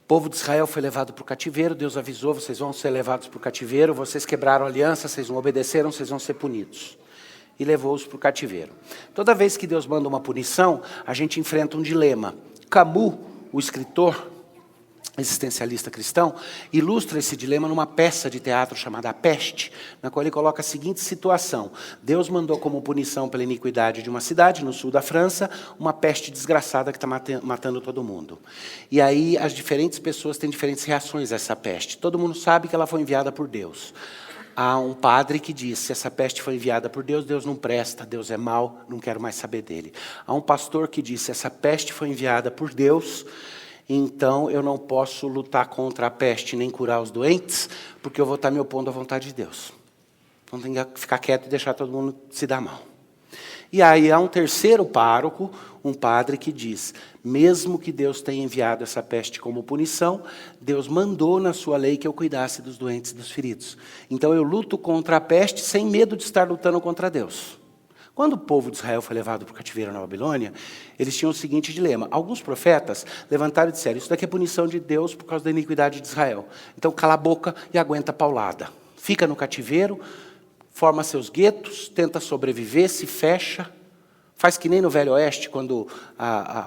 povo de Israel foi levado para o cativeiro, Deus avisou, vocês vão ser levados para o cativeiro, vocês quebraram a aliança, vocês não obedeceram, vocês vão ser punidos. E levou-os para o cativeiro. Toda vez que Deus manda uma punição, a gente enfrenta um dilema. Camus, o escritor existencialista cristão, ilustra esse dilema numa peça de teatro chamada A Peste, na qual ele coloca a seguinte situação. Deus mandou como punição pela iniquidade de uma cidade, no sul da França, uma peste desgraçada que está matando todo mundo. E aí as diferentes pessoas têm diferentes reações a essa peste. Todo mundo sabe que ela foi enviada por Deus. Há um padre que diz, se essa peste foi enviada por Deus, Deus não presta, Deus é mau, não quero mais saber dele. Há um pastor que diz, se essa peste foi enviada por Deus, então eu não posso lutar contra a peste nem curar os doentes, porque eu vou estar me opondo à vontade de Deus. Então tem que ficar quieto e deixar todo mundo se dar mal. E aí há um terceiro pároco, um padre que diz, mesmo que Deus tenha enviado essa peste como punição, Deus mandou na sua lei que eu cuidasse dos doentes e dos feridos. Então eu luto contra a peste sem medo de estar lutando contra Deus. Quando o povo de Israel foi levado para o cativeiro na Babilônia, eles tinham o seguinte dilema. Alguns profetas levantaram e disseram, isso daqui é punição de Deus por causa da iniquidade de Israel. Então cala a boca e aguenta a paulada. Fica no cativeiro, forma seus guetos, tenta sobreviver, se fecha. Faz que nem no Velho Oeste, quando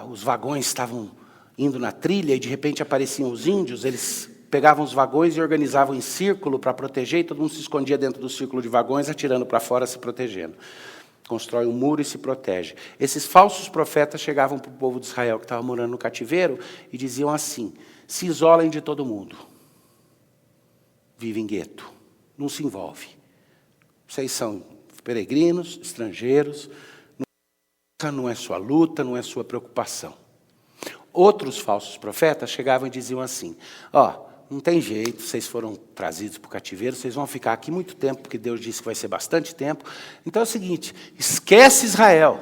os vagões estavam indo na trilha e de repente apareciam os índios, eles pegavam os vagões e organizavam em círculo para proteger, e todo mundo se escondia dentro do círculo de vagões, atirando para fora, se protegendo. Constrói um muro e se protege. Esses falsos profetas chegavam para o povo de Israel que estava morando no cativeiro e diziam assim, se isolem de todo mundo. Vive em gueto. Não se envolve. Vocês são peregrinos, estrangeiros, não é sua luta, não é sua preocupação. Outros falsos profetas chegavam e diziam assim, não tem jeito, vocês foram trazidos para o cativeiro, vocês vão ficar aqui muito tempo, porque Deus disse que vai ser bastante tempo. Então é o seguinte, esquece Israel,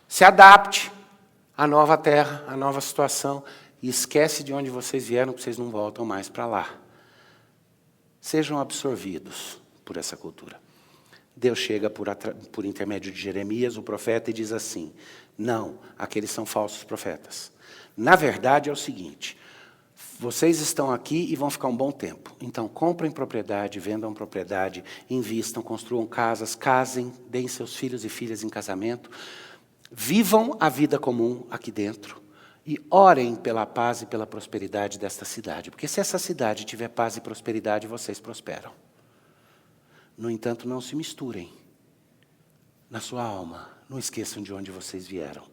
se adapte à nova terra, à nova situação, e esquece de onde vocês vieram, que vocês não voltam mais para lá. Sejam absorvidos por essa cultura. Deus chega por intermédio de Jeremias, o profeta, e diz assim, não, aqueles são falsos profetas. Na verdade é o seguinte, vocês estão aqui e vão ficar um bom tempo. Então, comprem propriedade, vendam propriedade, invistam, construam casas, casem, deem seus filhos e filhas em casamento, vivam a vida comum aqui dentro e orem pela paz e pela prosperidade desta cidade. Porque se essa cidade tiver paz e prosperidade, vocês prosperam. No entanto, não se misturem na sua alma. Não esqueçam de onde vocês vieram.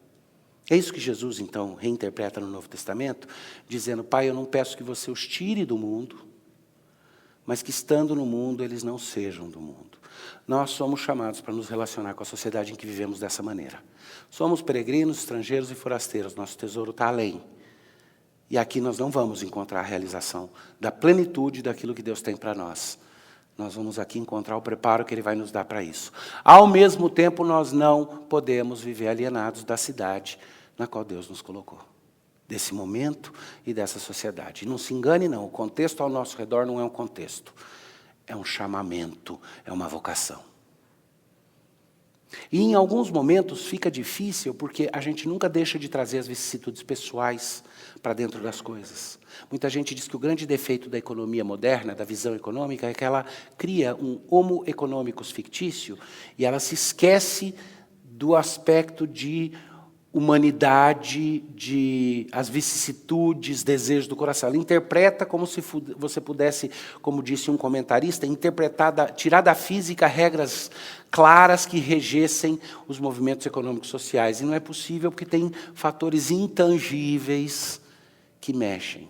É isso que Jesus, então, reinterpreta no Novo Testamento, dizendo, Pai, eu não peço que você os tire do mundo, mas que estando no mundo, eles não sejam do mundo. Nós somos chamados para nos relacionar com a sociedade em que vivemos dessa maneira. Somos peregrinos, estrangeiros e forasteiros, nosso tesouro está além. E aqui nós não vamos encontrar a realização da plenitude daquilo que Deus tem para nós. Nós vamos aqui encontrar o preparo que Ele vai nos dar para isso. Ao mesmo tempo, nós não podemos viver alienados da cidade na qual Deus nos colocou. Desse momento e dessa sociedade. E não se engane, não. O contexto ao nosso redor não é um contexto. É um chamamento, é uma vocação. E em alguns momentos fica difícil porque a gente nunca deixa de trazer as vicissitudes pessoais para dentro das coisas. Muita gente diz que o grande defeito da economia moderna, da visão econômica, é que ela cria um homo econômicos fictício e ela se esquece do aspecto de humanidade, de as vicissitudes, desejos do coração. Ela interpreta como se você pudesse, como disse um comentarista, tirar da física regras claras que regessem os movimentos econômicos sociais. E não é possível porque tem fatores intangíveis que mexem.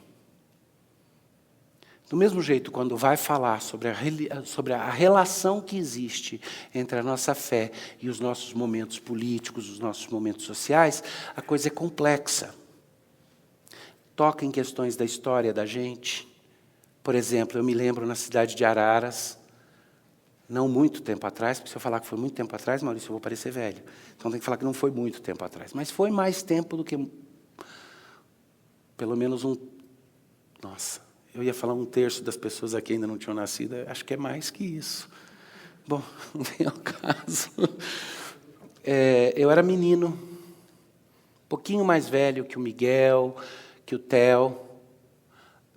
Do mesmo jeito, quando vai falar sobre a relação que existe entre a nossa fé e os nossos momentos políticos, os nossos momentos sociais, a coisa é complexa. Toca em questões da história da gente. Por exemplo, eu me lembro na cidade de Araras, não muito tempo atrás, porque se eu falar que foi muito tempo atrás, Maurício, eu vou parecer velho. Então tem que falar que não foi muito tempo atrás. Mas foi mais tempo do que, pelo menos Nossa, eu ia falar 1/3 das pessoas aqui ainda não tinham nascido, acho que é mais que isso. Bom, não vem ao caso. Eu era menino, um pouquinho mais velho que o Miguel, que o Theo,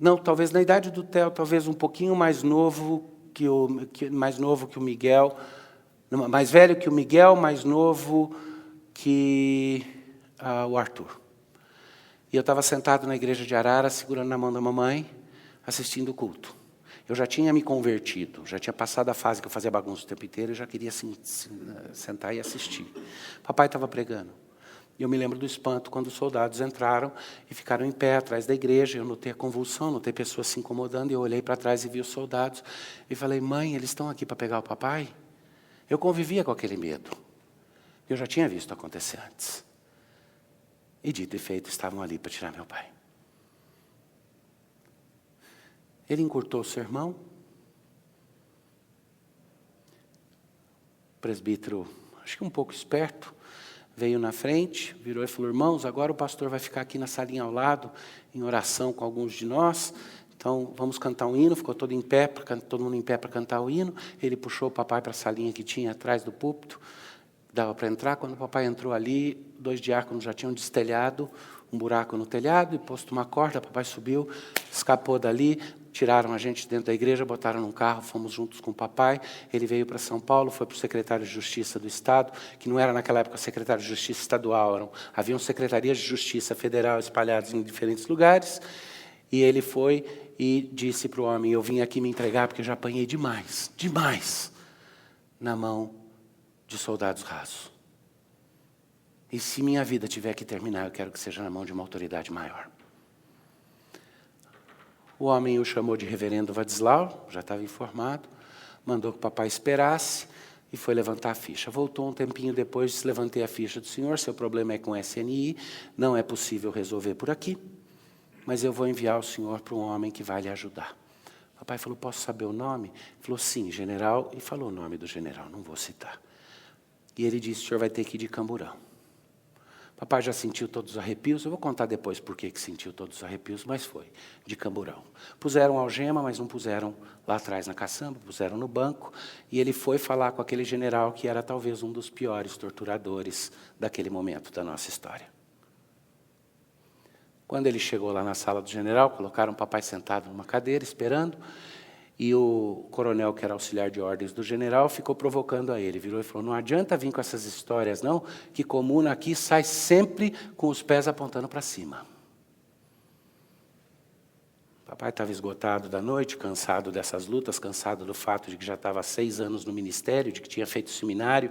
Não, talvez na idade do Theo, talvez um pouquinho mais novo mais novo que o Miguel, mais velho que o Miguel, mais novo que o Arthur. E eu estava sentado na igreja de Arara, segurando na mão da mamãe, assistindo o culto. Eu já tinha me convertido, já tinha passado a fase que eu fazia bagunça o tempo inteiro, eu já queria assim, sentar e assistir. Papai estava pregando. E eu me lembro do espanto quando os soldados entraram e ficaram em pé atrás da igreja. Eu notei a convulsão, notei pessoas se incomodando, e eu olhei para trás e vi os soldados. E falei, mãe, eles estão aqui para pegar o papai? Eu convivia com aquele medo. Eu já tinha visto acontecer antes. E dito e feito, estavam ali para tirar meu pai. Ele encurtou o sermão. O presbítero, acho que um pouco esperto, veio na frente, virou e falou, irmãos, agora o pastor vai ficar aqui na salinha ao lado, em oração com alguns de nós. Então, vamos cantar um hino. Ficou todo mundo em pé para cantar o hino. Ele puxou o papai para a salinha que tinha atrás do púlpito. Dava para entrar. Quando o papai entrou ali, 2 diáconos já tinham destelhado um buraco no telhado e posto uma corda. O papai subiu, escapou dali, tiraram a gente dentro da igreja, botaram num carro, fomos juntos com o papai. Ele veio para São Paulo, foi para o secretário de Justiça do Estado, que não era naquela época secretário de Justiça estadual, haviam secretarias de Justiça federal espalhadas em diferentes lugares. E ele foi e disse para o homem, eu vim aqui me entregar porque eu já apanhei demais, na mão de soldados rasos. E se minha vida tiver que terminar, eu quero que seja na mão de uma autoridade maior. O homem o chamou de reverendo Vadislau, já estava informado, mandou que o papai esperasse e foi levantar a ficha. Voltou um tempinho depois, disse, levantei a ficha do senhor, seu problema é com SNI, não é possível resolver por aqui, mas eu vou enviar o senhor para um homem que vai lhe ajudar. O papai falou, posso saber o nome? Ele falou, sim, general, e falou o nome do general, não vou citar. E ele disse, o senhor vai ter que ir de Camburão. Papai já sentiu todos os arrepios, eu vou contar depois por que sentiu todos os arrepios, mas foi, de Camburão. Puseram algema, mas não puseram lá atrás na caçamba, puseram no banco, e ele foi falar com aquele general que era talvez um dos piores torturadores daquele momento da nossa história. Quando ele chegou lá na sala do general, colocaram o papai sentado numa cadeira, esperando, e o coronel, que era auxiliar de ordens do general, ficou provocando a ele. Virou e falou, não adianta vir com essas histórias, não, que comuna aqui sai sempre com os pés apontando para cima. O papai estava esgotado da noite, cansado dessas lutas, cansado do fato de que já estava há 6 anos no ministério, de que tinha feito seminário,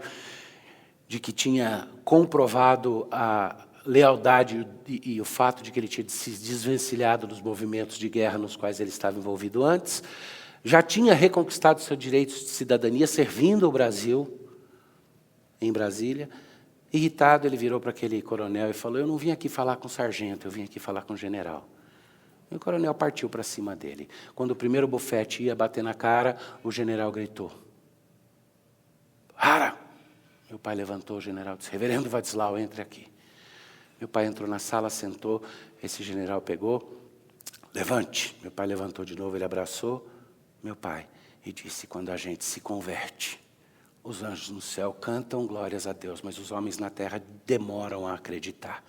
de que tinha comprovado a lealdade e o fato de que ele tinha se desvencilhado dos movimentos de guerra nos quais ele estava envolvido antes. Já tinha reconquistado seu direito de cidadania, servindo o Brasil, em Brasília. Irritado, ele virou para aquele coronel e falou, eu não vim aqui falar com o sargento, eu vim aqui falar com o general. E o coronel partiu para cima dele. Quando o primeiro bufete ia bater na cara, o general gritou, para! Meu pai levantou, o general disse, reverendo Vadislau, entre aqui. Meu pai entrou na sala, sentou, esse general pegou, levante. Meu pai levantou de novo, ele abraçou meu pai e disse, quando a gente se converte, os anjos no céu cantam glórias a Deus, mas os homens na terra demoram a acreditar.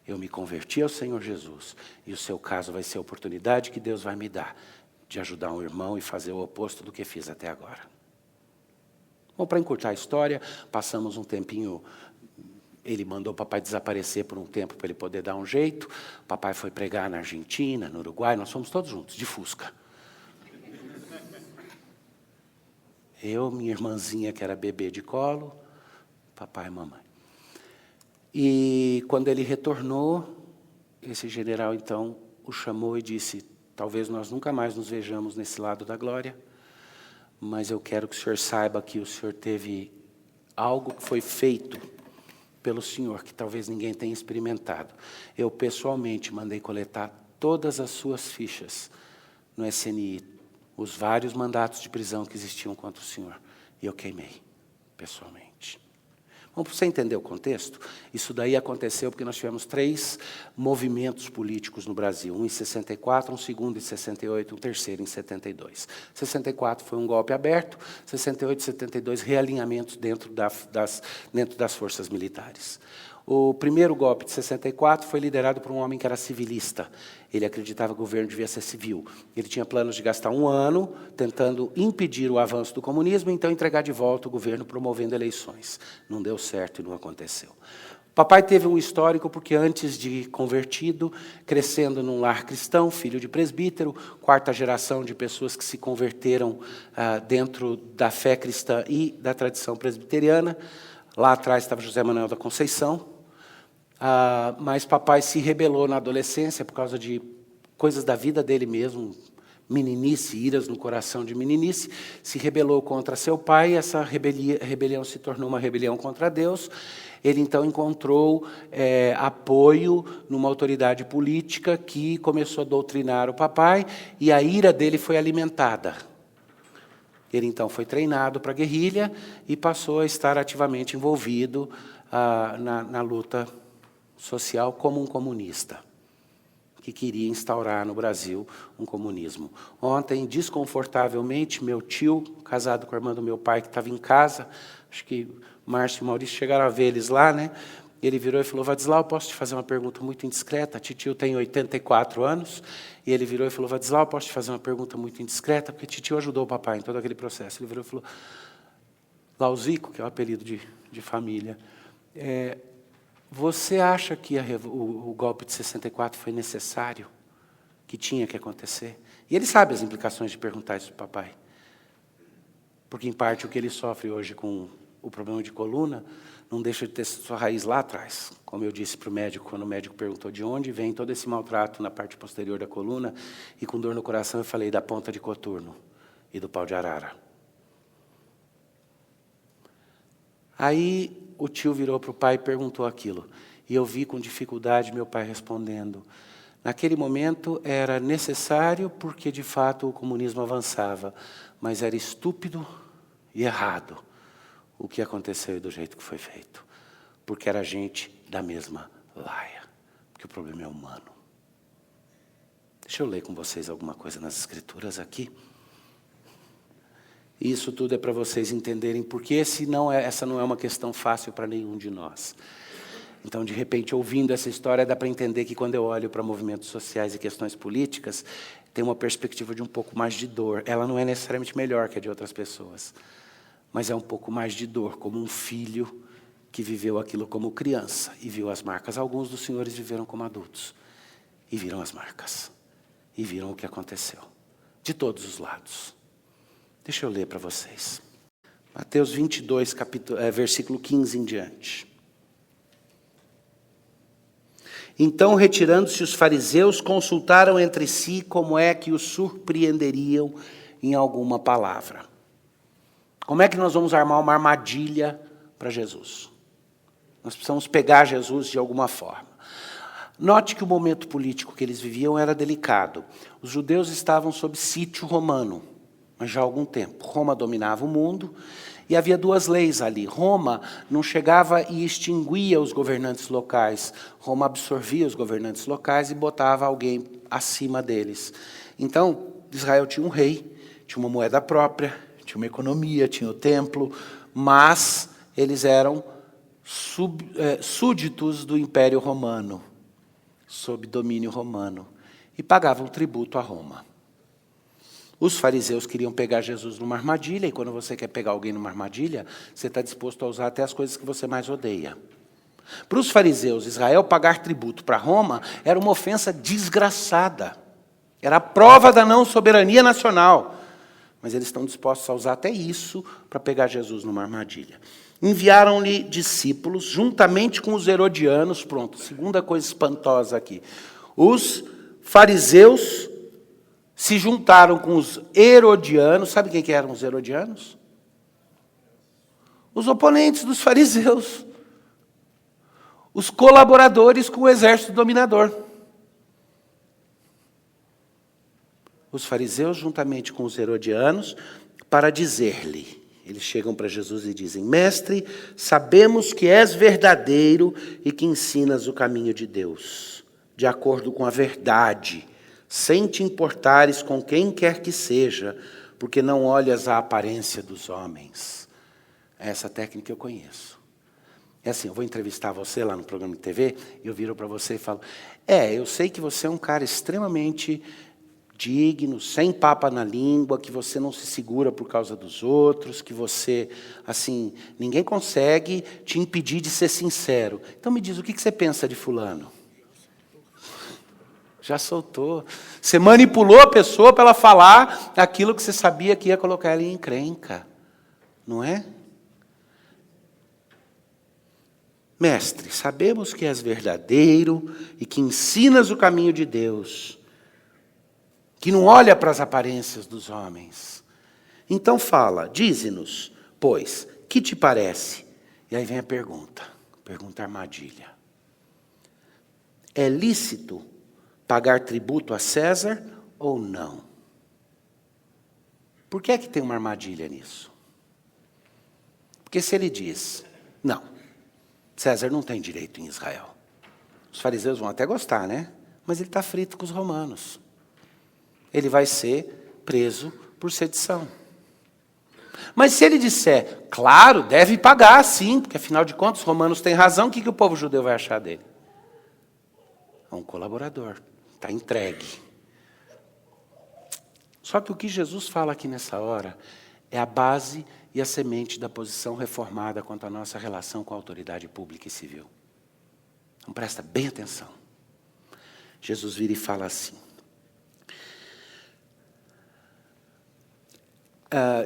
Eu me converti ao Senhor Jesus, e o seu caso vai ser a oportunidade que Deus vai me dar de ajudar um irmão e fazer o oposto do que fiz até agora. Bom, para encurtar a história, passamos um tempinho. Ele mandou o papai desaparecer por um tempo para ele poder dar um jeito. O papai foi pregar na Argentina, no Uruguai, nós fomos todos juntos, de Fusca. Eu, minha irmãzinha, que era bebê de colo, papai e mamãe. E quando ele retornou, esse general, então, o chamou e disse, talvez nós nunca mais nos vejamos nesse lado da glória, mas eu quero que o senhor saiba que o senhor teve algo que foi feito pelo senhor, que talvez ninguém tenha experimentado. Eu, pessoalmente, mandei coletar todas as suas fichas no SNI, os vários mandatos de prisão que existiam contra o senhor, e eu queimei, pessoalmente. Bom, para você entender o contexto, isso daí aconteceu porque nós tivemos 3 movimentos políticos no Brasil, um em 64, um segundo em 68, um terceiro em 72. 64 foi um golpe aberto, 68 e 72 realinhamentos dentro das forças militares. O primeiro golpe de 64 foi liderado por um homem que era civilista. Ele acreditava que o governo devia ser civil. Ele tinha planos de gastar 1 ano tentando impedir o avanço do comunismo e então entregar de volta o governo promovendo eleições. Não deu certo e não aconteceu. Papai teve um histórico porque antes de convertido, crescendo num lar cristão, filho de presbítero, 4ª geração de pessoas que se converteram dentro da fé cristã e da tradição presbiteriana. Lá atrás estava José Manuel da Conceição. Mas papai se rebelou na adolescência por causa de coisas da vida dele mesmo, meninice, iras no coração de meninice, se rebelou contra seu pai, e essa rebelião se tornou uma rebelião contra Deus. Ele então encontrou apoio numa autoridade política que começou a doutrinar o papai, e a ira dele foi alimentada. Ele então foi treinado para a guerrilha e passou a estar ativamente envolvido na luta social como um comunista, que queria instaurar no Brasil um comunismo. Ontem, desconfortavelmente, meu tio, casado com a irmã do meu pai, que estava em casa, acho que Márcio e Maurício chegaram a ver eles lá, né? Ele virou e falou: Vadislau, posso te fazer uma pergunta muito indiscreta? Titio tem 84 anos. E ele virou e falou: Vadislau, posso te fazer uma pergunta muito indiscreta? Porque Titio ajudou o papai em todo aquele processo. Ele virou e falou: Lauzico, que é o apelido de família, você acha que o golpe de 64 foi necessário? Que tinha que acontecer? E ele sabe as implicações de perguntar isso para o papai. Porque, em parte, o que ele sofre hoje com o problema de coluna não deixa de ter sua raiz lá atrás. Como eu disse para o médico, quando o médico perguntou de onde vem todo esse maltrato na parte posterior da coluna, e com dor no coração eu falei da ponta de coturno e do pau de arara. Aí o tio virou para o pai e perguntou aquilo. E eu vi com dificuldade meu pai respondendo. Naquele momento era necessário porque, de fato, o comunismo avançava, mas era estúpido e errado o que aconteceu e do jeito que foi feito. Porque era gente da mesma laia. Porque o problema é humano. Deixa eu ler com vocês alguma coisa nas Escrituras aqui. Isso tudo é para vocês entenderem porque essa não é uma questão fácil para nenhum de nós. Então, de repente, ouvindo essa história, dá para entender que quando eu olho para movimentos sociais e questões políticas, tem uma perspectiva de um pouco mais de dor. Ela não é necessariamente melhor que a de outras pessoas, mas é um pouco mais de dor, como um filho que viveu aquilo como criança e viu as marcas. Alguns dos senhores viveram como adultos e viram as marcas e viram o que aconteceu, de todos os lados. Deixa eu ler para vocês. Mateus 22, versículo 15 em diante. Então, retirando-se os fariseus, consultaram entre si como é que os surpreenderiam em alguma palavra. Como é que nós vamos armar uma armadilha para Jesus? Nós precisamos pegar Jesus de alguma forma. Note que o momento político que eles viviam era delicado. Os judeus estavam sob sítio romano, mas já há algum tempo. Roma dominava o mundo e havia 2 leis ali. Roma não chegava e extinguia os governantes locais. Roma absorvia os governantes locais e botava alguém acima deles. Então, Israel tinha um rei, tinha uma moeda própria, tinha uma economia, tinha o templo, mas eles eram súditos do Império Romano, sob domínio romano, e pagavam tributo a Roma. Os fariseus queriam pegar Jesus numa armadilha, e quando você quer pegar alguém numa armadilha, você está disposto a usar até as coisas que você mais odeia. Para os fariseus, Israel pagar tributo para Roma era uma ofensa desgraçada. Era a prova da não soberania nacional. Mas eles estão dispostos a usar até isso para pegar Jesus numa armadilha. Enviaram-lhe discípulos, juntamente com os herodianos. Pronto, segunda coisa espantosa aqui. Os fariseus se juntaram com os herodianos. Sabe quem que eram os herodianos? Os oponentes dos fariseus. Os colaboradores com o exército dominador. Os fariseus, juntamente com os herodianos, para dizer-lhe, eles chegam para Jesus e dizem: Mestre, sabemos que és verdadeiro e que ensinas o caminho de Deus, de acordo com a verdade, sem te importares com quem quer que seja, porque não olhas a aparência dos homens. Essa técnica eu conheço. É assim, eu vou entrevistar você lá no programa de TV, e eu viro para você e falo, eu sei que você é um cara extremamente digno, sem papa na língua, que você não se segura por causa dos outros, que você, assim, ninguém consegue te impedir de ser sincero. Então me diz, o que você pensa de fulano? Já soltou. Você manipulou a pessoa para ela falar aquilo que você sabia que ia colocar ela em encrenca. Não é? Mestre, sabemos que és verdadeiro e que ensinas o caminho de Deus, que não olha para as aparências dos homens. Então fala, dize-nos, pois, que te parece? E aí vem a pergunta armadilha. É lícito pagar tributo a César ou não? Por que é que tem uma armadilha nisso? Porque se ele diz, não, César não tem direito em Israel. Os fariseus vão até gostar, né? Mas ele está frito com os romanos. Ele vai ser preso por sedição. Mas se ele disser, claro, deve pagar, sim, porque afinal de contas os romanos têm razão, o que o povo judeu vai achar dele? É um colaborador, está entregue. Só que o que Jesus fala aqui nessa hora é a base e a semente da posição reformada quanto à nossa relação com a autoridade pública e civil. Então presta bem atenção. Jesus vira e fala assim.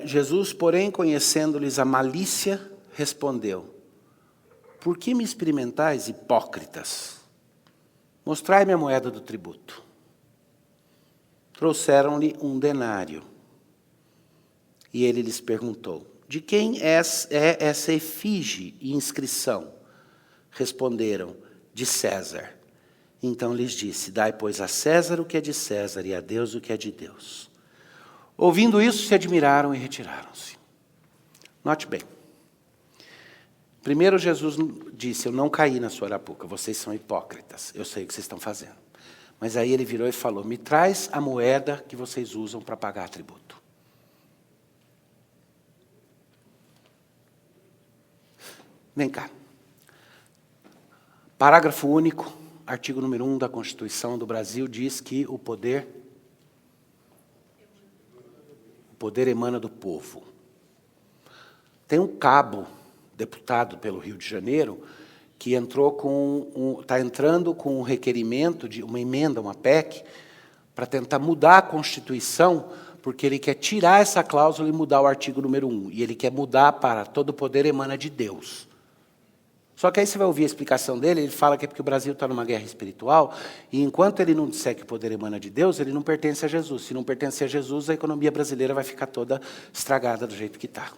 Jesus, porém, conhecendo-lhes a malícia, respondeu, por que me experimentais, hipócritas? Mostrai-me a moeda do tributo. Trouxeram-lhe um denário. E ele lhes perguntou, de quem é essa efígie e inscrição? Responderam, de César. Então lhes disse, dai, pois, a César o que é de César e a Deus o que é de Deus. Ouvindo isso, se admiraram e retiraram-se. Note bem. Primeiro Jesus disse, eu não caí na sua arapuca, vocês são hipócritas, eu sei o que vocês estão fazendo. Mas aí ele virou e falou, me traz a moeda que vocês usam para pagar tributo. Vem cá. Parágrafo único, artigo número 1 da Constituição do Brasil diz que o poder emana do povo. Tem um cabo, deputado pelo Rio de Janeiro, que está entrando com um requerimento de uma emenda, uma PEC, para tentar mudar a Constituição, porque ele quer tirar essa cláusula e mudar o artigo número 1. E ele quer mudar para todo o poder emana de Deus. Só que aí você vai ouvir a explicação dele, ele fala que é porque o Brasil está numa guerra espiritual, e enquanto ele não disser que o poder emana de Deus, ele não pertence a Jesus. Se não pertence a Jesus, a economia brasileira vai ficar toda estragada do jeito que está.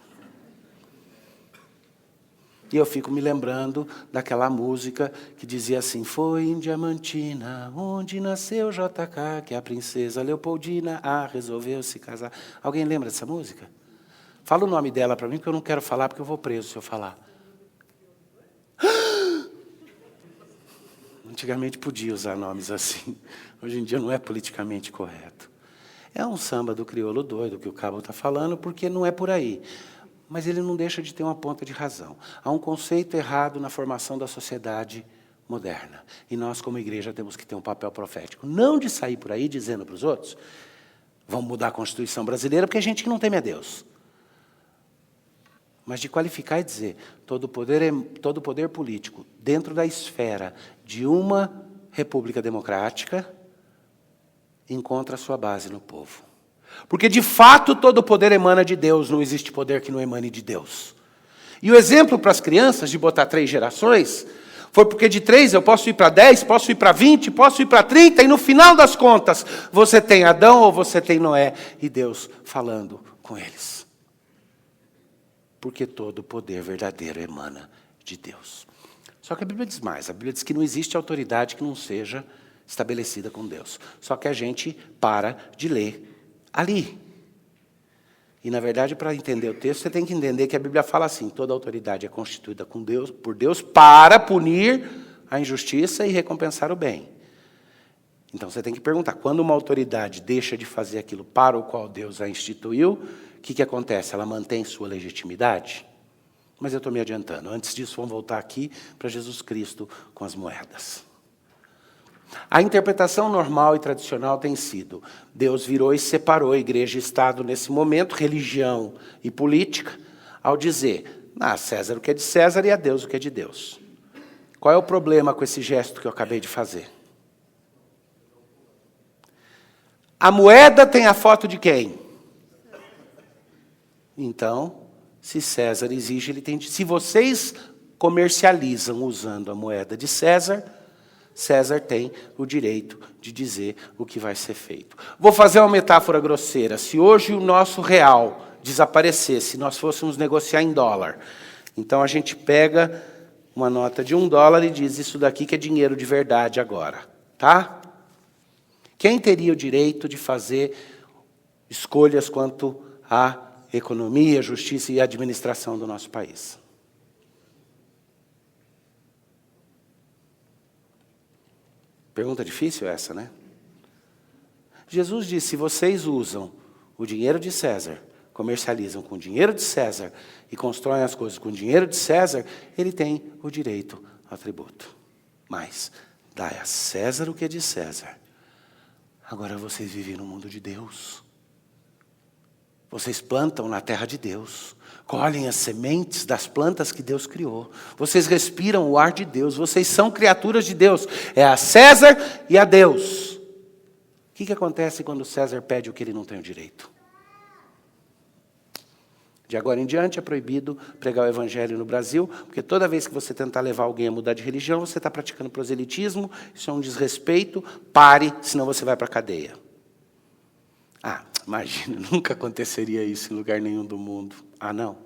E eu fico me lembrando daquela música que dizia assim, foi em Diamantina, onde nasceu JK, que a princesa Leopoldina resolveu se casar. Alguém lembra dessa música? Fala o nome dela para mim, porque eu não quero falar, porque eu vou preso se eu falar. Antigamente podia usar nomes assim. Hoje em dia não é politicamente correto. É um samba do crioulo doido que o Cabo está falando, porque não é por aí. Mas ele não deixa de ter uma ponta de razão. Há um conceito errado na formação da sociedade moderna. E nós, como igreja, temos que ter um papel profético. Não de sair por aí dizendo para os outros, vamos mudar a Constituição brasileira, porque a gente não teme a Deus. Mas de qualificar e dizer, todo poder político, dentro da esfera de uma república democrática, encontra a sua base no povo. Porque, de fato, todo poder emana de Deus, não existe poder que não emane de Deus. E o exemplo para as crianças de botar 3 gerações, foi porque de 3 eu posso ir para 10, posso ir para 20, posso ir para 30, e no final das contas, você tem Adão ou você tem Noé, e Deus falando com eles. Porque todo poder verdadeiro emana de Deus. Só que a Bíblia diz mais. A Bíblia diz que não existe autoridade que não seja estabelecida com Deus. Só que a gente para de ler ali. E, na verdade, para entender o texto, você tem que entender que a Bíblia fala assim, toda autoridade é constituída por Deus para punir a injustiça e recompensar o bem. Então, você tem que perguntar, quando uma autoridade deixa de fazer aquilo para o qual Deus a instituiu, o que acontece? Ela mantém sua legitimidade? Mas eu estou me adiantando. Antes disso, vamos voltar aqui para Jesus Cristo com as moedas. A interpretação normal e tradicional tem sido: Deus virou e separou a igreja e Estado nesse momento, religião e política, ao dizer, a César o que é de César e a Deus o que é de Deus. Qual é o problema com esse gesto que eu acabei de fazer? A moeda tem a foto de quem? Então, se César exige, ele tem... Se vocês comercializam usando a moeda de César, César tem o direito de dizer o que vai ser feito. Vou fazer uma metáfora grosseira. Se hoje o nosso real desaparecesse, nós fôssemos negociar em dólar, então a gente pega uma nota de $1 e diz, isso daqui que é dinheiro de verdade agora, tá? Quem teria o direito de fazer escolhas quanto à economia, justiça e administração do nosso país? Pergunta difícil essa, né? Jesus disse, se vocês usam o dinheiro de César, comercializam com o dinheiro de César e constroem as coisas com o dinheiro de César, ele tem o direito ao tributo. Mas, dai a César o que é de César. Agora vocês vivem no mundo de Deus. Vocês plantam na terra de Deus. Colhem as sementes das plantas que Deus criou. Vocês respiram o ar de Deus. Vocês são criaturas de Deus. É a César e a Deus. O que acontece quando César pede o que ele não tem o direito? De agora em diante é proibido pregar o evangelho no Brasil, porque toda vez que você tentar levar alguém a mudar de religião, você está praticando proselitismo, isso é um desrespeito, pare, senão você vai para a cadeia. Imagina, nunca aconteceria isso em lugar nenhum do mundo. Não.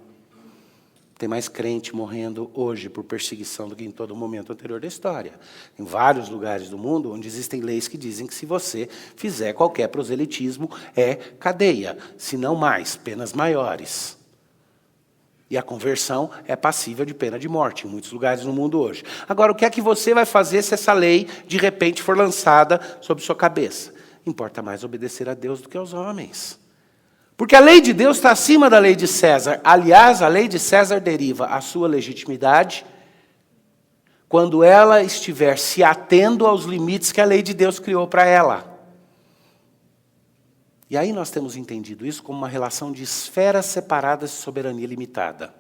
Tem mais crente morrendo hoje por perseguição do que em todo momento anterior da história. Em vários lugares do mundo onde existem leis que dizem que se você fizer qualquer proselitismo, é cadeia, se não mais, penas maiores. E a conversão é passível de pena de morte em muitos lugares no mundo hoje. Agora, o que é que você vai fazer se essa lei, de repente, for lançada sobre sua cabeça? Importa mais obedecer a Deus do que aos homens. Porque a lei de Deus está acima da lei de César. Aliás, a lei de César deriva a sua legitimidade quando ela estiver se atendo aos limites que a lei de Deus criou para ela. E aí nós temos entendido isso como uma relação de esferas separadas de soberania limitada.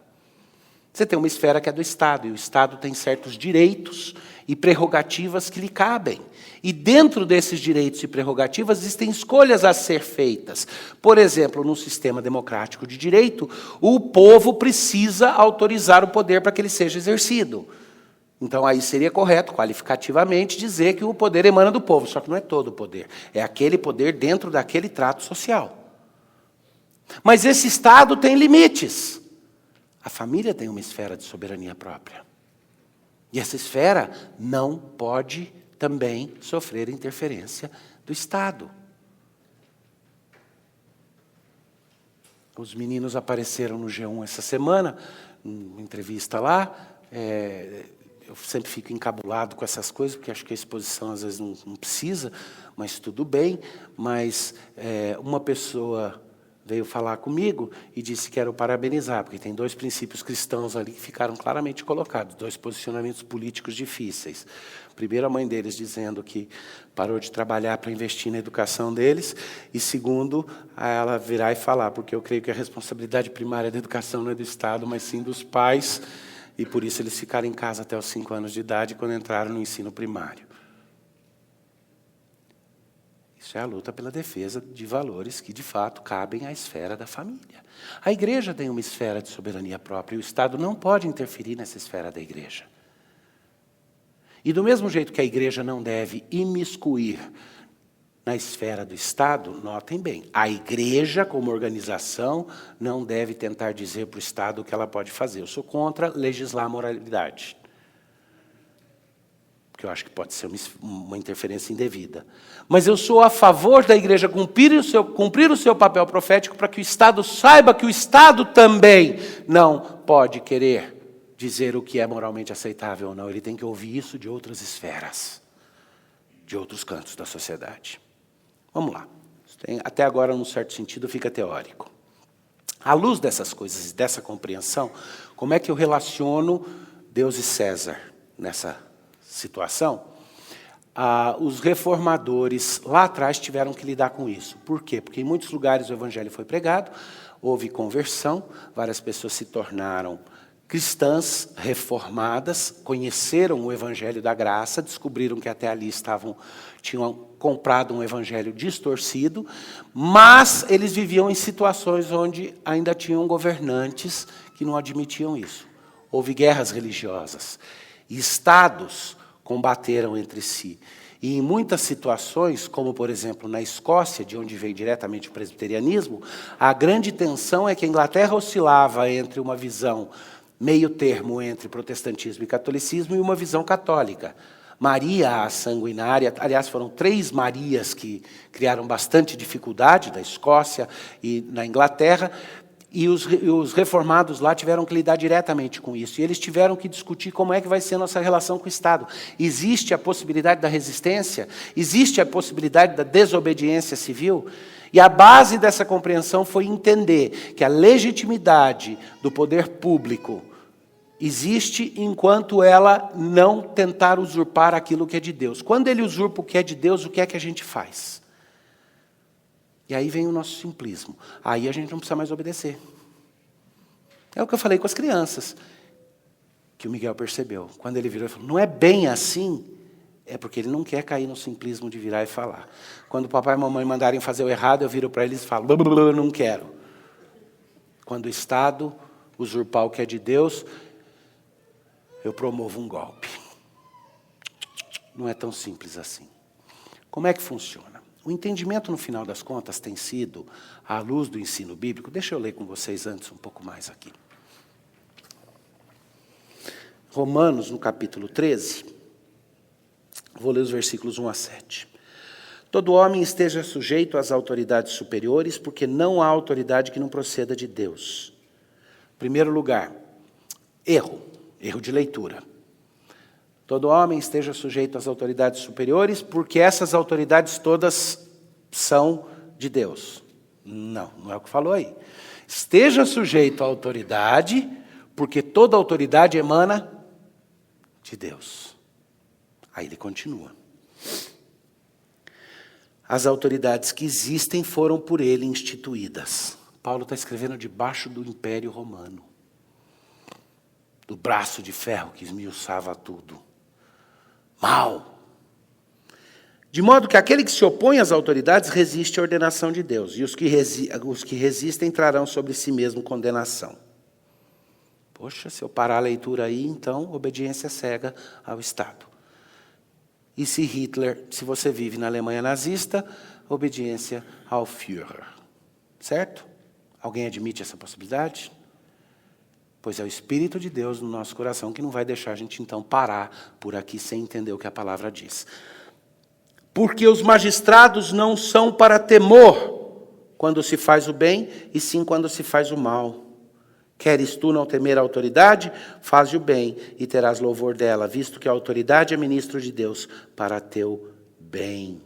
Você tem uma esfera que é do Estado, e o Estado tem certos direitos e prerrogativas que lhe cabem. E dentro desses direitos e prerrogativas existem escolhas a ser feitas. Por exemplo, num sistema democrático de direito, o povo precisa autorizar o poder para que ele seja exercido. Então, aí seria correto, qualificativamente, dizer que o poder emana do povo. Só que não é todo o poder. É aquele poder dentro daquele trato social. Mas esse Estado tem limites. A família tem uma esfera de soberania própria. E essa esfera não pode também sofrer interferência do Estado. Os meninos apareceram no G1 essa semana, numa entrevista lá. Eu sempre fico encabulado com essas coisas, porque acho que a exposição às vezes não precisa, mas tudo bem. Mas uma pessoa veio falar comigo e disse que quero parabenizar, porque tem 2 princípios cristãos ali que ficaram claramente colocados, 2 posicionamentos políticos difíceis. Primeiro, a mãe deles dizendo que parou de trabalhar para investir na educação deles, e segundo, a ela virar e falar, porque eu creio que a responsabilidade primária da educação não é do Estado, mas sim dos pais, e por isso eles ficaram em casa até os 5 anos de idade, quando entraram no ensino primário. Isso é a luta pela defesa de valores que, de fato, cabem à esfera da família. A igreja tem uma esfera de soberania própria, e o Estado não pode interferir nessa esfera da igreja. E do mesmo jeito que a igreja não deve imiscuir na esfera do Estado, notem bem, a igreja, como organização, não deve tentar dizer para o Estado o que ela pode fazer. Eu sou contra legislar a moralidade, porque eu acho que pode ser uma interferência indevida. Mas eu sou a favor da igreja cumprir o seu papel profético para que o Estado saiba que o Estado também não pode querer dizer o que é moralmente aceitável ou não. Ele tem que ouvir isso de outras esferas, de outros cantos da sociedade. Vamos lá. Até agora, num certo sentido, fica teórico. À luz dessas coisas e dessa compreensão, Como é que eu relaciono Deus e César nessa situação? Os reformadores lá atrás tiveram que lidar com isso. Por quê? Porque em muitos lugares o evangelho foi pregado, houve conversão, várias pessoas se tornaram cristãs reformadas, conheceram o evangelho da graça, descobriram que até ali tinham comprado um evangelho distorcido, mas eles viviam em situações onde ainda tinham governantes que não admitiam isso. Houve guerras religiosas, e estados combateram entre si. E em muitas situações, como por exemplo na Escócia, de onde veio diretamente o presbiterianismo, a grande tensão é que a Inglaterra oscilava entre uma visão meio termo entre protestantismo e catolicismo e uma visão católica. Maria, a sanguinária, aliás, foram 3 Marias que criaram bastante dificuldade na Escócia e na Inglaterra, e os reformados lá tiveram que lidar diretamente com isso. E eles tiveram que discutir como é que vai ser a nossa relação com o Estado. Existe a possibilidade da resistência? Existe a possibilidade da desobediência civil? E a base dessa compreensão foi entender que a legitimidade do poder público existe enquanto ela não tentar usurpar aquilo que é de Deus. Quando ele usurpa o que é de Deus, o que é que a gente faz? E aí vem o nosso simplismo. Aí a gente não precisa mais obedecer. É o que eu falei com as crianças, que o Miguel percebeu. Quando ele virou e falou, não é bem assim, é porque ele não quer cair no simplismo de virar e falar. Quando o papai e a mamãe mandarem fazer o errado, eu viro para eles e falo, não quero. Quando o Estado usurpar o que é de Deus, eu promovo um golpe. Não é tão simples assim. Como é que funciona? O entendimento, no final das contas, tem sido, à luz do ensino bíblico, deixa eu ler com vocês antes um pouco mais aqui. Romanos, no capítulo 13, vou ler os versículos 1 a 7. Todo homem esteja sujeito às autoridades superiores, porque não há autoridade que não proceda de Deus. Em primeiro lugar, erro de leitura. Todo homem esteja sujeito às autoridades superiores, porque essas autoridades todas são de Deus. Não é o que falou aí. Esteja sujeito à autoridade, porque toda autoridade emana de Deus. Aí ele continua. As autoridades que existem foram por ele instituídas. Paulo está escrevendo debaixo do Império Romano, do braço de ferro que esmiuçava tudo. Mal. De modo que aquele que se opõe às autoridades resiste à ordenação de Deus, e os que resistem trarão sobre si mesmo condenação. Poxa, se eu parar a leitura aí, então, obediência cega ao Estado. E se você vive na Alemanha nazista, obediência ao Führer. Certo? Alguém admite essa possibilidade? Pois é o Espírito de Deus no nosso coração que não vai deixar a gente, então, parar por aqui sem entender o que a palavra diz. Porque os magistrados não são para temor quando se faz o bem, e sim quando se faz o mal. Queres tu não temer a autoridade? Faze o bem e terás louvor dela, visto que a autoridade é ministro de Deus para teu bem.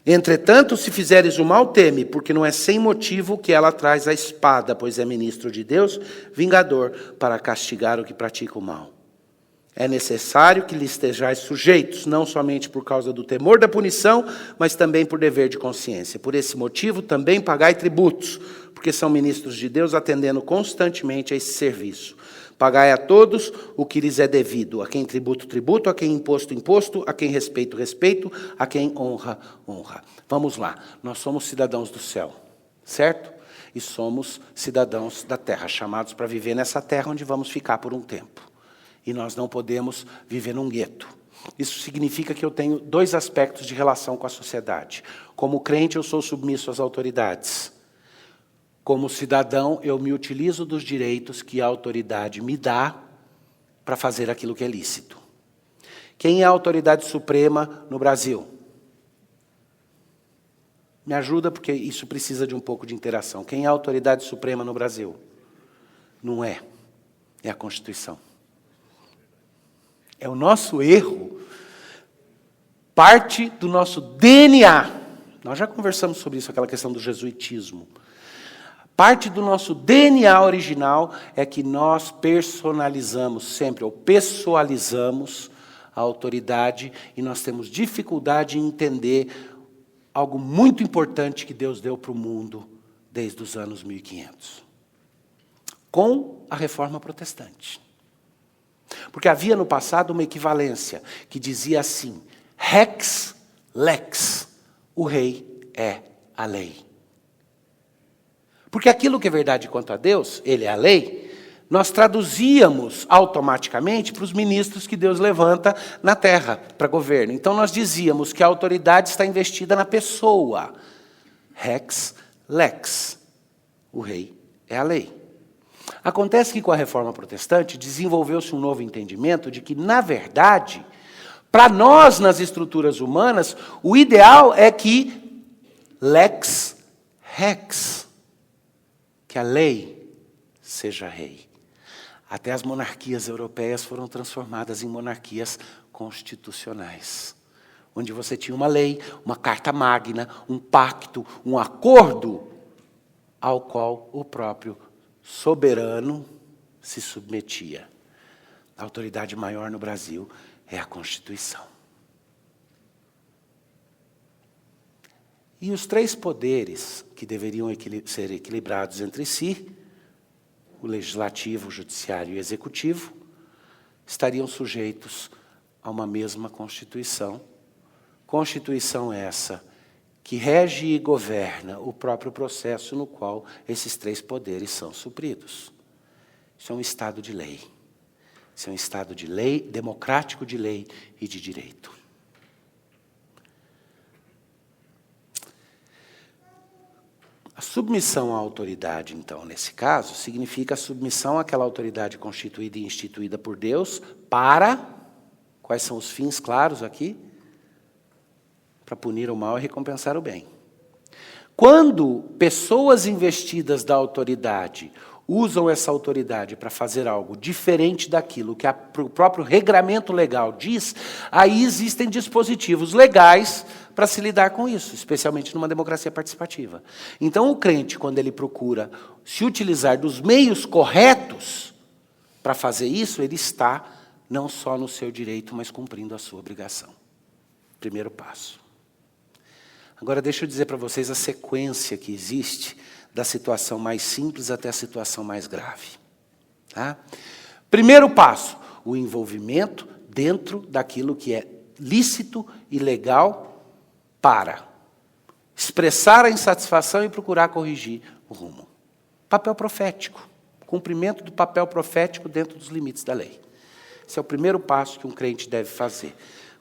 Entretanto, se fizeres o mal, teme, porque não é sem motivo que ela traz a espada, pois é ministro de Deus, vingador, para castigar o que pratica o mal. É necessário que lhe estejais sujeitos, não somente por causa do temor da punição, mas também por dever de consciência. Por esse motivo, também pagai tributos, porque são ministros de Deus, atendendo constantemente a esse serviço. Pagai a todos o que lhes é devido, a quem tributo, tributo, a quem imposto, imposto, a quem respeito, respeito, a quem honra, honra. Vamos lá, nós somos cidadãos do céu, certo? E somos cidadãos da terra, chamados para viver nessa terra onde vamos ficar por um tempo. E nós não podemos viver num gueto. Isso significa que eu tenho 2 aspectos de relação com a sociedade. Como crente, eu sou submisso às autoridades. Como cidadão, eu me utilizo dos direitos que a autoridade me dá para fazer aquilo que é lícito. Quem é a autoridade suprema no Brasil? Me ajuda, porque isso precisa de um pouco de interação. Quem é a autoridade suprema no Brasil? Não é. É a Constituição. É o nosso erro, parte do nosso DNA. Nós já conversamos sobre isso, aquela questão do jesuitismo. Parte do nosso DNA original é que nós personalizamos sempre, ou pessoalizamos a autoridade, e nós temos dificuldade em entender algo muito importante que Deus deu para o mundo desde os anos 1500. Com a Reforma Protestante. Porque havia no passado uma equivalência que dizia assim, rex lex, o rei é a lei. Porque aquilo que é verdade quanto a Deus, ele é a lei, nós traduzíamos automaticamente para os ministros que Deus levanta na terra, para governo. Então nós dizíamos que a autoridade está investida na pessoa. Rex lex, o rei é a lei. Acontece que com a Reforma Protestante desenvolveu-se um novo entendimento de que, na verdade, para nós nas estruturas humanas, o ideal é que lex rex, que a lei seja rei. Até as monarquias europeias foram transformadas em monarquias constitucionais, onde você tinha uma lei, uma carta magna, um pacto, um acordo, ao qual o próprio soberano se submetia. A autoridade maior no Brasil é a Constituição. E os três poderes que deveriam ser equilibrados entre si, o legislativo, o judiciário e o executivo, estariam sujeitos a uma mesma Constituição. Constituição essa que rege e governa o próprio processo no qual esses três poderes são supridos. Isso é um Estado de lei. Isso é um Estado de lei, democrático de lei e de direito. A submissão à autoridade, então, nesse caso, significa a submissão àquela autoridade constituída e instituída por Deus para... Quais são os fins claros aqui? Para punir o mal e recompensar o bem. Quando pessoas investidas da autoridade usam essa autoridade para fazer algo diferente daquilo que o próprio regramento legal diz, aí existem dispositivos legais para se lidar com isso, especialmente numa democracia participativa. Então, o crente, quando ele procura se utilizar dos meios corretos para fazer isso, ele está não só no seu direito, mas cumprindo a sua obrigação. Primeiro passo. Agora, deixa eu dizer para vocês a sequência que existe da situação mais simples até a situação mais grave. Tá? Primeiro passo, o envolvimento dentro daquilo que é lícito e legal para expressar a insatisfação e procurar corrigir o rumo. Papel profético, cumprimento do papel profético dentro dos limites da lei. Esse é o primeiro passo que um crente deve fazer.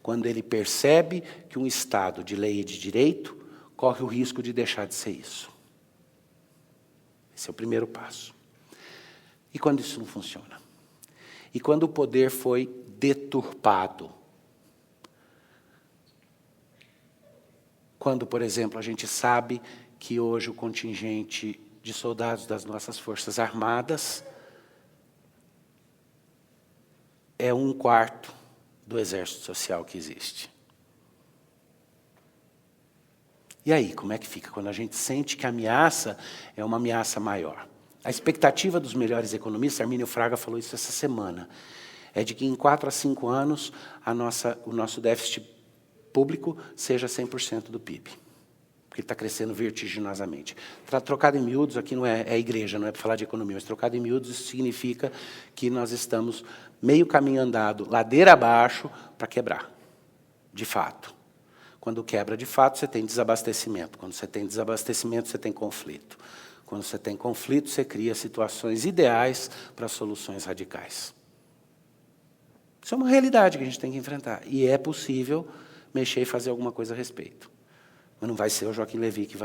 Quando ele percebe que um Estado de lei e de direito corre o risco de deixar de ser isso. Esse é o primeiro passo. E quando isso não funciona? E quando o poder foi deturpado? Quando, por exemplo, a gente sabe que hoje o contingente de soldados das nossas Forças Armadas é 1/4 do exército social que existe. E aí, como é que fica? Quando a gente sente que a ameaça é uma ameaça maior. A expectativa dos melhores economistas, Armínio Fraga falou isso essa semana, é de que em 4 a 5 anos o nosso déficit público seja 100% do PIB. Porque ele está crescendo vertiginosamente. Trocado em miúdos, aqui não é igreja, não é para falar de economia, mas trocado em miúdos, isso significa que nós estamos meio caminho andado, ladeira abaixo, para quebrar, de fato. Quando quebra de fato, você tem desabastecimento. Quando você tem desabastecimento, você tem conflito. Quando você tem conflito, você cria situações ideais para soluções radicais. Isso é uma realidade que a gente tem que enfrentar. E é possível mexer e fazer alguma coisa a respeito. Mas não vai ser o Joaquim Levy que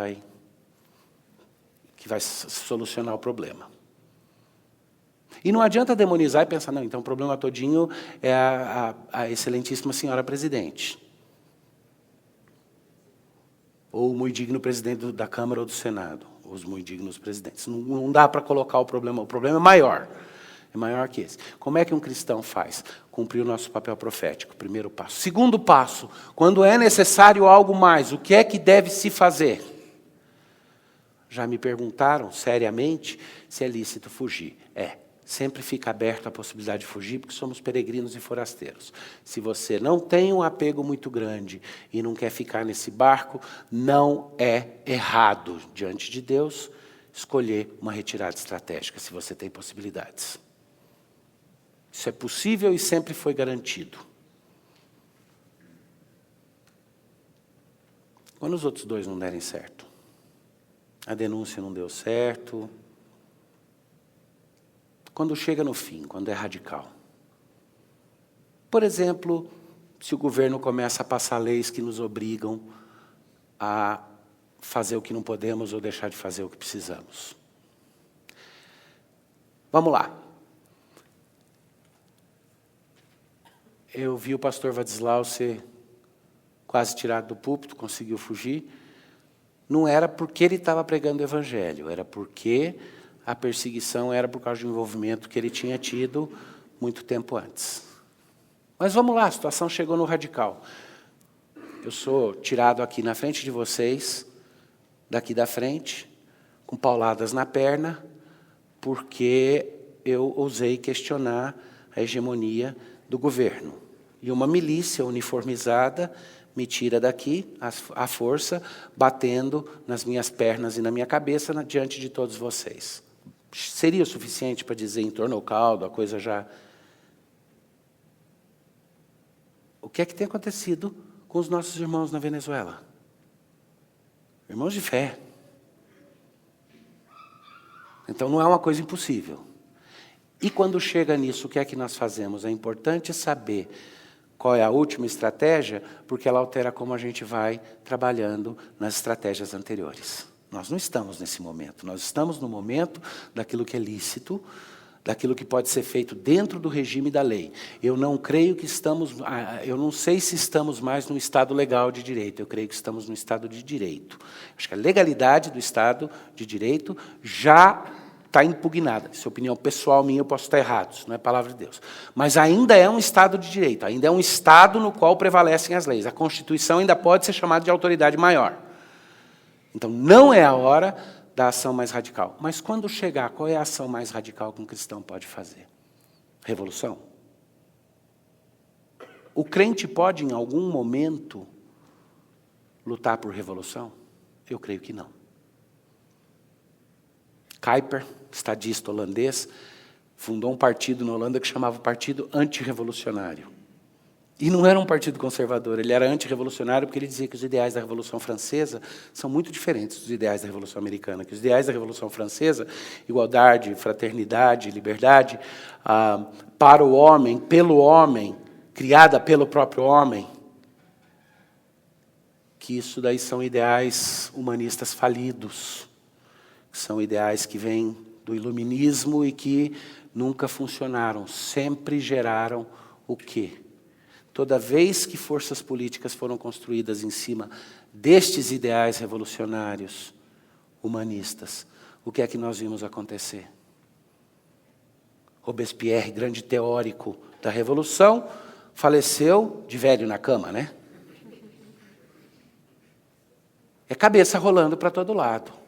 vai solucionar o problema. E não adianta demonizar e pensar, não, então o problema todinho é a excelentíssima senhora presidente. Ou o muito digno presidente da Câmara ou do Senado. Ou os muito dignos presidentes. Não dá para colocar o problema é maior. É maior que esse. Como é que um cristão faz? Cumprir o nosso papel profético, primeiro passo. Segundo passo, quando é necessário algo mais, o que é que deve se fazer? Já me perguntaram seriamente se é lícito fugir. Sempre fica aberto a possibilidade de fugir, porque somos peregrinos e forasteiros. Se você não tem um apego muito grande e não quer ficar nesse barco, não é errado diante de Deus escolher uma retirada estratégica, se você tem possibilidades. Isso é possível e sempre foi garantido. Quando os outros dois não derem certo, a denúncia não deu certo, quando chega no fim, quando é radical. Por exemplo, se o governo começa a passar leis que nos obrigam a fazer o que não podemos ou deixar de fazer o que precisamos. Vamos lá. Eu vi o pastor Vadislau ser quase tirado do púlpito, conseguiu fugir. Não era porque ele estava pregando o evangelho, era porque a perseguição era por causa do envolvimento que ele tinha tido muito tempo antes. Mas vamos lá, a situação chegou no radical. Eu sou tirado aqui na frente de vocês, daqui da frente, com pauladas na perna, porque eu ousei questionar a hegemonia do governo. E uma milícia uniformizada me tira daqui, à força, batendo nas minhas pernas e na minha cabeça, diante de todos vocês. Seria o suficiente para dizer entornou o caldo, a coisa já... O que é que tem acontecido com os nossos irmãos na Venezuela? Irmãos de fé. Então não é uma coisa impossível. E quando chega nisso, o que é que nós fazemos? É importante saber qual é a última estratégia, porque ela altera como a gente vai trabalhando nas estratégias anteriores. Nós não estamos nesse momento, nós estamos no momento daquilo que é lícito, daquilo que pode ser feito dentro do regime da lei. Eu não creio que estamos, eu não sei se estamos mais no Estado legal de direito, eu creio que estamos no Estado de direito. Acho que a legalidade do Estado de direito já está impugnada. Isso é opinião pessoal minha, eu posso estar errado, isso não é palavra de Deus. Mas ainda é um Estado de direito, ainda é um Estado no qual prevalecem as leis. A Constituição ainda pode ser chamada de autoridade maior. Então, não é a hora da ação mais radical. Mas quando chegar, qual é a ação mais radical que um cristão pode fazer? Revolução? O crente pode, em algum momento, lutar por revolução? Eu creio que não. Kuyper, estadista holandês, fundou um partido na Holanda que chamava Partido Antirrevolucionário. E não era um partido conservador, ele era antirrevolucionário porque ele dizia que os ideais da Revolução Francesa são muito diferentes dos ideais da Revolução Americana, que os ideais da Revolução Francesa, igualdade, fraternidade, liberdade, para o homem, pelo homem, criada pelo próprio homem, que isso daí são ideais humanistas falidos, que são ideais que vêm do iluminismo e que nunca funcionaram, sempre geraram o quê? Toda vez que forças políticas foram construídas em cima destes ideais revolucionários, humanistas, o que é que nós vimos acontecer? Robespierre, grande teórico da Revolução, faleceu de velho na cama, né? É cabeça rolando para todo lado.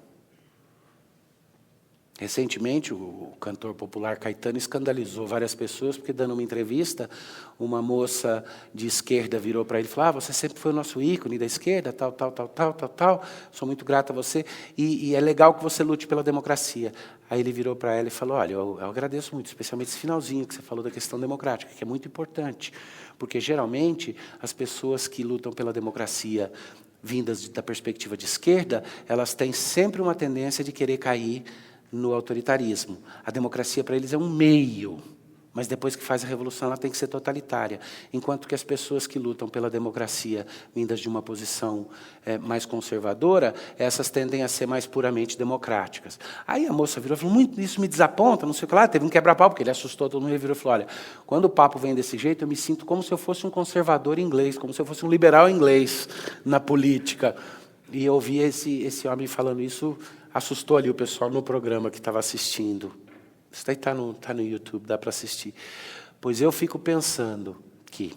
Recentemente, o cantor popular Caetano escandalizou várias pessoas, porque, dando uma entrevista, uma moça de esquerda virou para ele e falou: você sempre foi o nosso ícone da esquerda, tal, sou muito grato a você, e é legal que você lute pela democracia. Aí ele virou para ela e falou: olha, eu agradeço muito, especialmente esse finalzinho que você falou da questão democrática, que é muito importante, porque, geralmente, as pessoas que lutam pela democracia vindas da perspectiva de esquerda, elas têm sempre uma tendência de querer cair no autoritarismo. A democracia para eles é um meio, mas depois que faz a revolução ela tem que ser totalitária. Enquanto que as pessoas que lutam pela democracia vindas de uma posição mais conservadora, essas tendem a ser mais puramente democráticas. Aí a moça virou e falou: muito isso me desaponta, não sei o que lá, teve um quebra-pau, porque ele assustou todo mundo, ele virou e falou: olha, quando o papo vem desse jeito, eu me sinto como se eu fosse um conservador inglês, como se eu fosse um liberal inglês na política. E eu ouvi esse homem falando isso, assustou ali o pessoal no programa que estava assistindo. Isso daí está no YouTube, dá para assistir. Pois eu fico pensando que,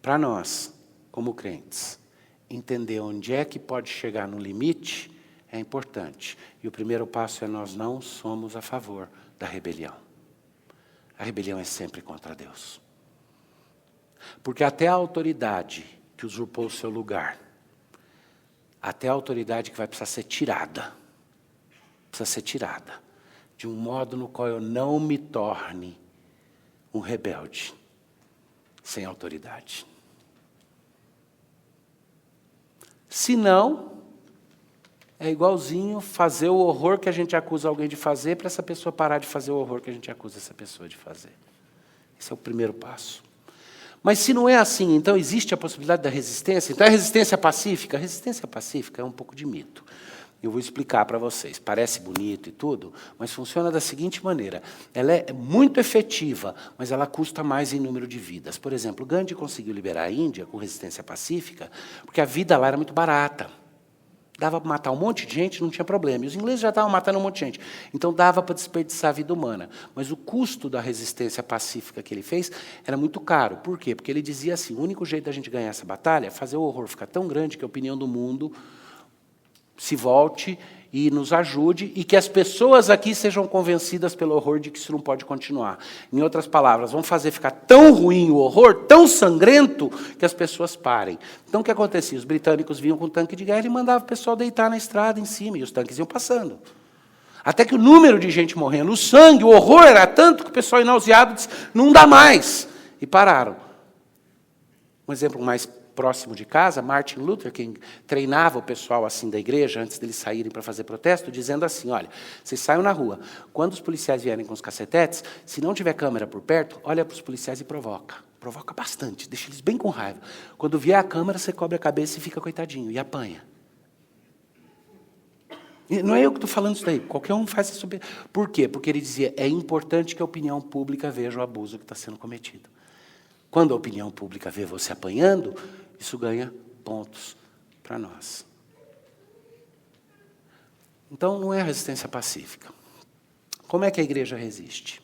para nós, como crentes, entender onde é que pode chegar no limite é importante. E o primeiro passo é nós não somos a favor da rebelião. A rebelião é sempre contra Deus. Porque até a autoridade que usurpou o seu lugar, até a autoridade que vai precisar ser tirada, de um modo no qual eu não me torne um rebelde, sem autoridade. Se não, é igualzinho fazer o horror que a gente acusa alguém de fazer para essa pessoa parar de fazer o horror que a gente acusa essa pessoa de fazer. Esse é o primeiro passo. Mas se não é assim, então existe a possibilidade da resistência? Então é resistência pacífica? A resistência pacífica é um pouco de mito. Eu vou explicar para vocês. Parece bonito e tudo, mas funciona da seguinte maneira. Ela é muito efetiva, mas ela custa mais em número de vidas. Por exemplo, Gandhi conseguiu liberar a Índia com resistência pacífica, porque a vida lá era muito barata. Dava para matar um monte de gente, não tinha problema. E os ingleses já estavam matando um monte de gente. Então dava para desperdiçar a vida humana. Mas o custo da resistência pacífica que ele fez era muito caro. Por quê? Porque ele dizia assim, o único jeito da gente ganhar essa batalha é fazer o horror ficar tão grande que a opinião do mundo se volte e nos ajude, e que as pessoas aqui sejam convencidas pelo horror de que isso não pode continuar. Em outras palavras, vamos fazer ficar tão ruim o horror, tão sangrento, que as pessoas parem. Então o que acontecia? Os britânicos vinham com um tanque de guerra e mandavam o pessoal deitar na estrada em cima, e os tanques iam passando. Até que o número de gente morrendo, o sangue, o horror era tanto que o pessoal nauseado disse, não dá mais. E pararam. Um exemplo mais próximo de casa, Martin Luther King treinava o pessoal assim da igreja, antes deles saírem para fazer protesto, dizendo assim, olha, vocês saiam na rua, quando os policiais vierem com os cacetetes, se não tiver câmera por perto, olha para os policiais e provoca. Provoca bastante, deixa eles bem com raiva. Quando vier a câmera, você cobre a cabeça e fica coitadinho, e apanha. E não é eu que estou falando isso daí, qualquer um faz isso. Por quê? Porque ele dizia, é importante que a opinião pública veja o abuso que está sendo cometido. Quando a opinião pública vê você apanhando, isso ganha pontos para nós. Então, não é a resistência pacífica. Como é que a igreja resiste?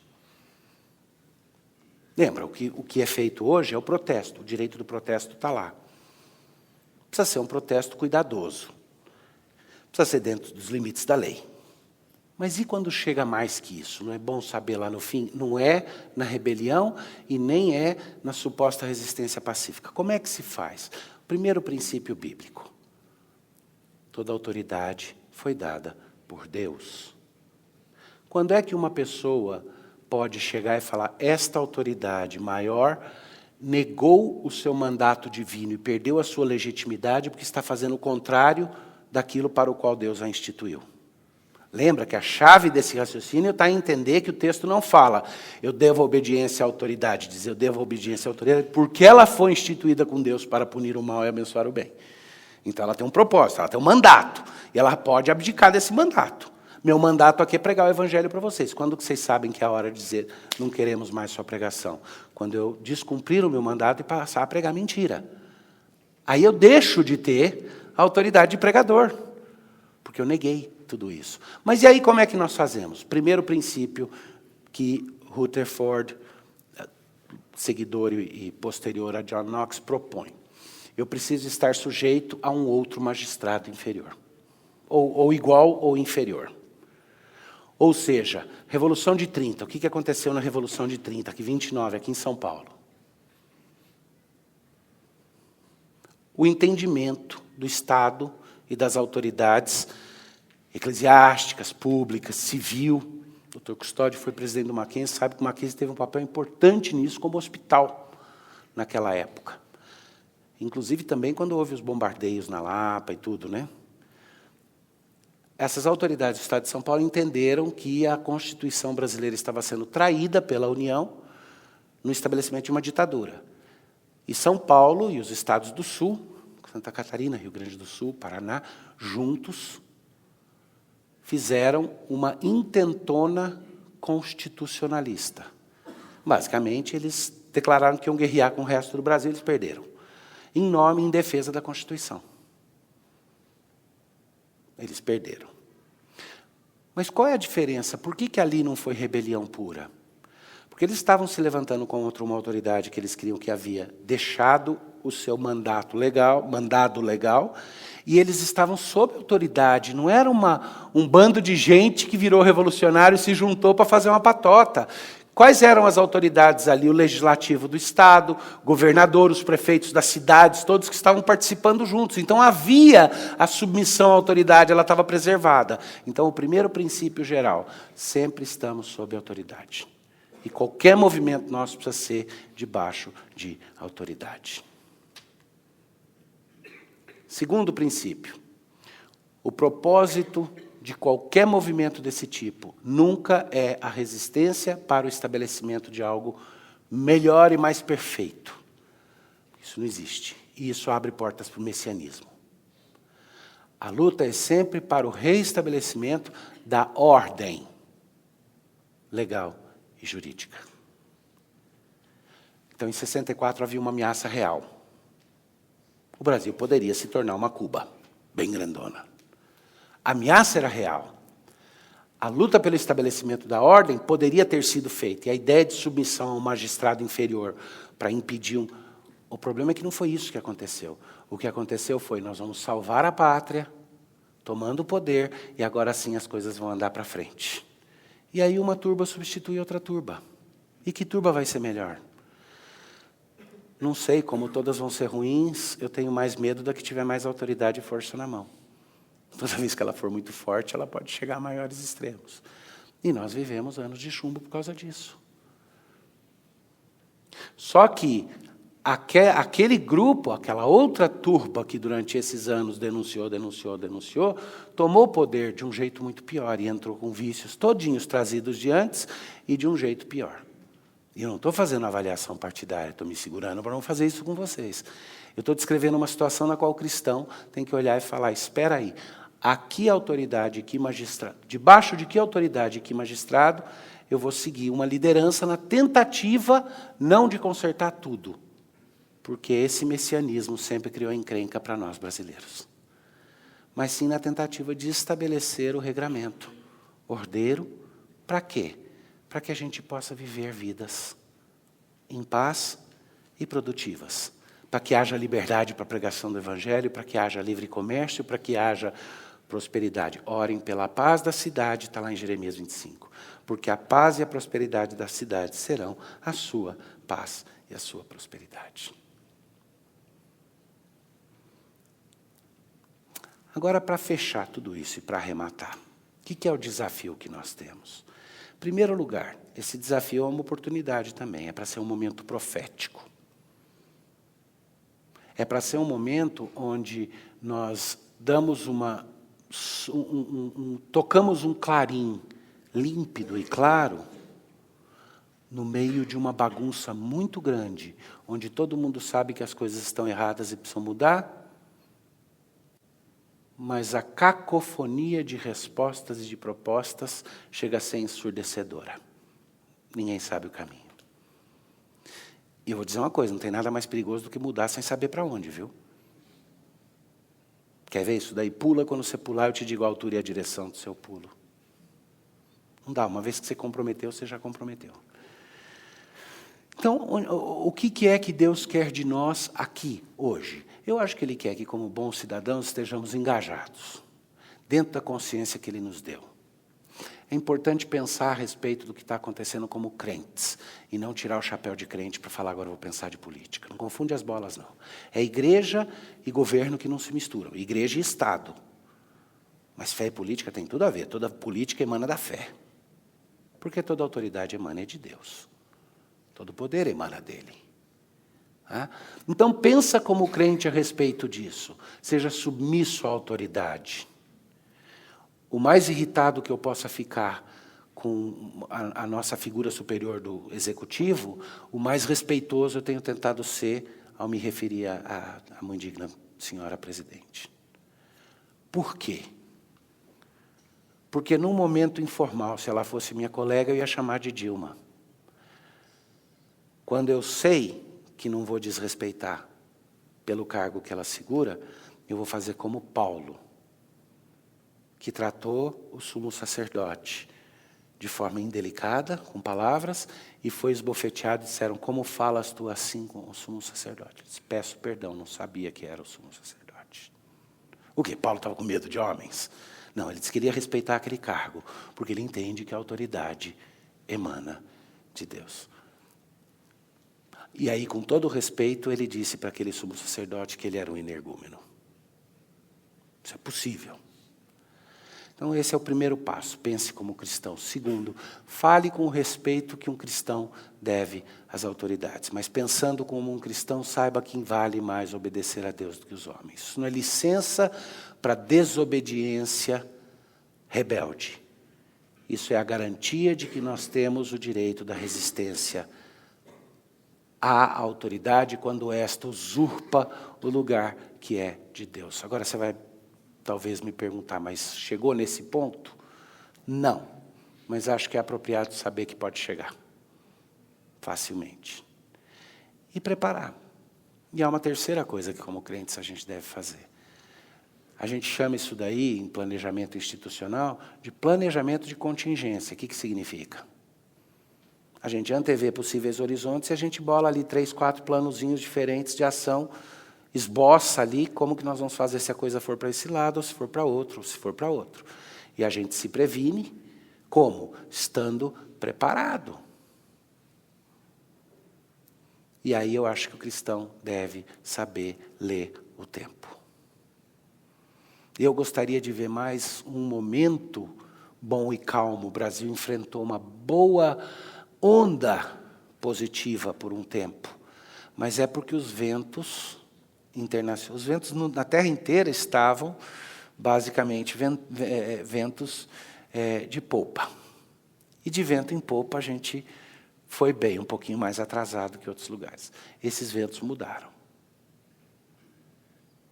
Lembra, o que é feito hoje é o protesto. O direito do protesto está lá. Precisa ser um protesto cuidadoso. Precisa ser dentro dos limites da lei. Mas e quando chega mais que isso? Não é bom saber lá no fim? Não é na rebelião e nem é na suposta resistência pacífica. Como é que se faz? Primeiro princípio bíblico. Toda autoridade foi dada por Deus. Quando é que uma pessoa pode chegar e falar, esta autoridade maior negou o seu mandato divino e perdeu a sua legitimidade porque está fazendo o contrário daquilo para o qual Deus a instituiu? Lembra que a chave desse raciocínio está em entender que o texto não fala eu devo obediência à autoridade, diz eu devo obediência à autoridade porque ela foi instituída com Deus para punir o mal e abençoar o bem. Então ela tem um propósito, ela tem um mandato, e ela pode abdicar desse mandato. Meu mandato aqui é pregar o evangelho para vocês. Quando que vocês sabem que é a hora de dizer não queremos mais sua pregação? Quando eu descumprir o meu mandato e passar a pregar mentira. Aí eu deixo de ter a autoridade de pregador, porque eu neguei tudo isso. Mas e aí como é que nós fazemos? Primeiro princípio que Rutherford, seguidor e posterior a John Knox, propõe. Eu preciso estar sujeito a um outro magistrado inferior. Ou igual ou inferior. Ou seja, Revolução de 30. O que aconteceu na Revolução de 30, aqui 29, aqui em São Paulo? O entendimento do Estado e das autoridades eclesiásticas, públicas, civil. O Dr. Custódio foi presidente do Mackenzie, sabe que o Mackenzie teve um papel importante nisso como hospital naquela época. Inclusive também quando houve os bombardeios na Lapa e tudo, né? Essas autoridades do Estado de São Paulo entenderam que a Constituição brasileira estava sendo traída pela União no estabelecimento de uma ditadura. E São Paulo e os estados do Sul, Santa Catarina, Rio Grande do Sul, Paraná, juntos, fizeram uma intentona constitucionalista. Basicamente, eles declararam que iam guerrear com o resto do Brasil, eles perderam. Em nome e em defesa da Constituição. Eles perderam. Mas qual é a diferença? Por que ali não foi rebelião pura? Porque eles estavam se levantando contra uma autoridade que eles queriam que havia deixado o seu mandado legal, e eles estavam sob autoridade. Não era um bando de gente que virou revolucionário e se juntou para fazer uma patota. Quais eram as autoridades ali? O legislativo do Estado, o governador, os prefeitos das cidades, todos que estavam participando juntos. Então havia a submissão à autoridade, ela estava preservada. Então o primeiro princípio geral, sempre estamos sob autoridade. E qualquer movimento nosso precisa ser debaixo de autoridade. Segundo princípio, o propósito de qualquer movimento desse tipo nunca é a resistência para o estabelecimento de algo melhor e mais perfeito. Isso não existe. E isso abre portas para o messianismo. A luta é sempre para o reestabelecimento da ordem legal e jurídica. Então, em 64, havia uma ameaça real. O Brasil poderia se tornar uma Cuba, bem grandona. A ameaça era real. A luta pelo estabelecimento da ordem poderia ter sido feita. E a ideia de submissão a um magistrado inferior para impedir um... O problema é que não foi isso que aconteceu. O que aconteceu foi, nós vamos salvar a pátria, tomando o poder, e agora sim as coisas vão andar para frente. E aí uma turba substitui outra turba. E que turba vai ser melhor? Não sei, como todas vão ser ruins, eu tenho mais medo da que tiver mais autoridade e força na mão. Toda vez que ela for muito forte, ela pode chegar a maiores extremos. E nós vivemos anos de chumbo por causa disso. Só que aquele grupo, aquela outra turba que durante esses anos denunciou, tomou o poder de um jeito muito pior e entrou com vícios todinhos trazidos de antes e de um jeito pior. E eu não estou fazendo avaliação partidária, estou me segurando para não fazer isso com vocês. Eu estou descrevendo uma situação na qual o cristão tem que olhar e falar, espera aí, a que autoridade, que magistrado, debaixo de que autoridade, que magistrado, eu vou seguir uma liderança na tentativa não de consertar tudo, porque esse messianismo sempre criou encrenca para nós brasileiros, mas sim na tentativa de estabelecer o regramento ordeiro. Para quê? Para que a gente possa viver vidas em paz e produtivas, para que haja liberdade para a pregação do Evangelho, para que haja livre comércio, para que haja prosperidade. Orem pela paz da cidade, está lá em Jeremias 25. Porque a paz e a prosperidade da cidade serão a sua paz e a sua prosperidade. Agora, para fechar tudo isso e para arrematar, o que é o desafio que nós temos? Em primeiro lugar, esse desafio é uma oportunidade também, é para ser um momento profético. É para ser um momento onde nós damos tocamos um clarim límpido e claro no meio de uma bagunça muito grande, onde todo mundo sabe que as coisas estão erradas e precisam mudar, mas a cacofonia de respostas e de propostas chega a ser ensurdecedora. Ninguém sabe o caminho. E eu vou dizer uma coisa, não tem nada mais perigoso do que mudar sem saber para onde, viu? Quer ver isso daí? Pula, quando você pular, eu te digo a altura e a direção do seu pulo. Não dá, uma vez que você comprometeu, você já comprometeu. Então, o que é que Deus quer de nós aqui, hoje? Eu acho que Ele quer que, como bons cidadãos, estejamos engajados, dentro da consciência que Ele nos deu. É importante pensar a respeito do que está acontecendo como crentes, e não tirar o chapéu de crente para falar, agora eu vou pensar de política. Não confunde as bolas, não. É igreja e governo que não se misturam, igreja e Estado. Mas fé e política tem tudo a ver, toda política emana da fé. Porque toda autoridade emana de Deus. Todo poder emana dele. Então, pensa como crente a respeito disso. Seja submisso à autoridade. O mais irritado que eu possa ficar com a nossa figura superior do executivo, o mais respeitoso eu tenho tentado ser ao me referir à muito digna senhora presidente. Por quê? Porque num momento informal, se ela fosse minha colega, eu ia chamar de Dilma. Quando eu sei que não vou desrespeitar pelo cargo que ela segura, eu vou fazer como Paulo, que tratou o sumo sacerdote de forma indelicada, com palavras, e foi esbofeteado e disseram, como falas tu assim com o sumo sacerdote? Ele disse, peço perdão, não sabia que era o sumo sacerdote. O quê? Paulo estava com medo de homens? Não, ele disse que queria respeitar aquele cargo, porque ele entende que a autoridade emana de Deus. E aí, com todo o respeito, ele disse para aquele sumo sacerdote que ele era um energúmeno. Isso é possível. Então, esse é o primeiro passo. Pense como cristão. Segundo, fale com o respeito que um cristão deve às autoridades. Mas pensando como um cristão, saiba que vale mais obedecer a Deus do que os homens. Isso não é licença para desobediência rebelde. Isso é a garantia de que nós temos o direito da resistência à autoridade quando esta usurpa o lugar que é de Deus. Agora você vai talvez me perguntar, mas chegou nesse ponto? Não, mas acho que é apropriado saber que pode chegar facilmente. E preparar. E há uma terceira coisa que, como crentes, a gente deve fazer. A gente chama isso daí, em planejamento institucional, de planejamento de contingência. O que significa? A gente antevê possíveis horizontes e a gente bola ali 3, 4 planozinhos diferentes de ação, esboça ali como que nós vamos fazer se a coisa for para esse lado, ou se for para outro, ou se for para outro. E a gente se previne, como? Estando preparado. E aí eu acho que o cristão deve saber ler o tempo. Eu gostaria de ver mais um momento bom e calmo. O Brasil enfrentou uma boa onda positiva por um tempo, mas é porque os ventos internacionais, os ventos na Terra inteira estavam basicamente ventos de popa. E de vento em popa a gente foi bem, um pouquinho mais atrasado que outros lugares. Esses ventos mudaram.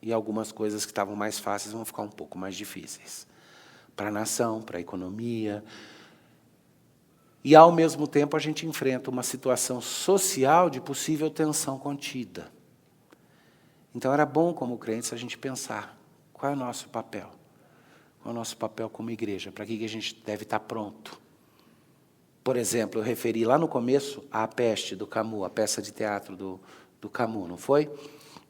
E algumas coisas que estavam mais fáceis vão ficar um pouco mais difíceis. Para a nação, para a economia. E, ao mesmo tempo, a gente enfrenta uma situação social de possível tensão contida. Então, era bom, como crentes, a gente pensar qual é o nosso papel. Qual é o nosso papel como igreja? Para que a gente deve estar pronto? Por exemplo, eu referi lá no começo à Peste, do Camus, a peça de teatro do Camus, não foi?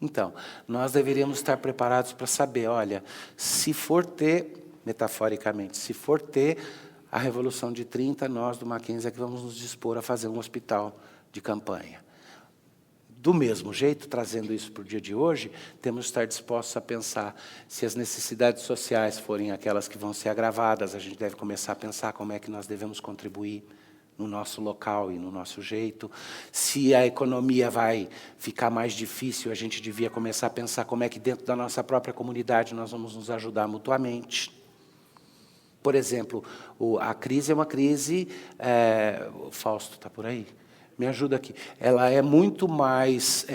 Então, nós deveríamos estar preparados para saber, olha, se for ter, metaforicamente, se for ter a Revolução de 30, nós do Mackenzie é que vamos nos dispor a fazer um hospital de campanha. Do mesmo jeito, trazendo isso para o dia de hoje, temos que estar dispostos a pensar se as necessidades sociais forem aquelas que vão ser agravadas, a gente deve começar a pensar como é que nós devemos contribuir no nosso local e no nosso jeito. Se a economia vai ficar mais difícil, a gente devia começar a pensar como é que dentro da nossa própria comunidade nós vamos nos ajudar mutuamente. Por exemplo, a crise é uma crise... o Fausto está por aí? Me ajuda aqui. Ela é muito mais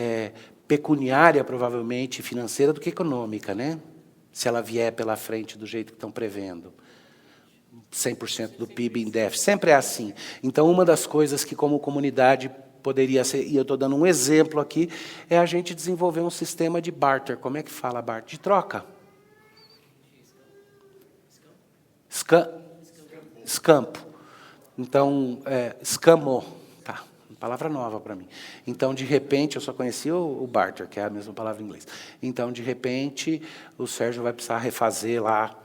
pecuniária, provavelmente, financeira, do que econômica, né? Se ela vier pela frente do jeito que estão prevendo. 100% do PIB em déficit. Sempre é assim. Então, uma das coisas que, como comunidade, poderia ser, e eu estou dando um exemplo aqui, é a gente desenvolver um sistema de barter. Como é que fala barter? De troca. Escampo. Então, escamou. Tá, uma palavra nova para mim. Então, de repente, eu só conhecia o barter, que é a mesma palavra em inglês. Então, de repente, o Sérgio vai precisar refazer lá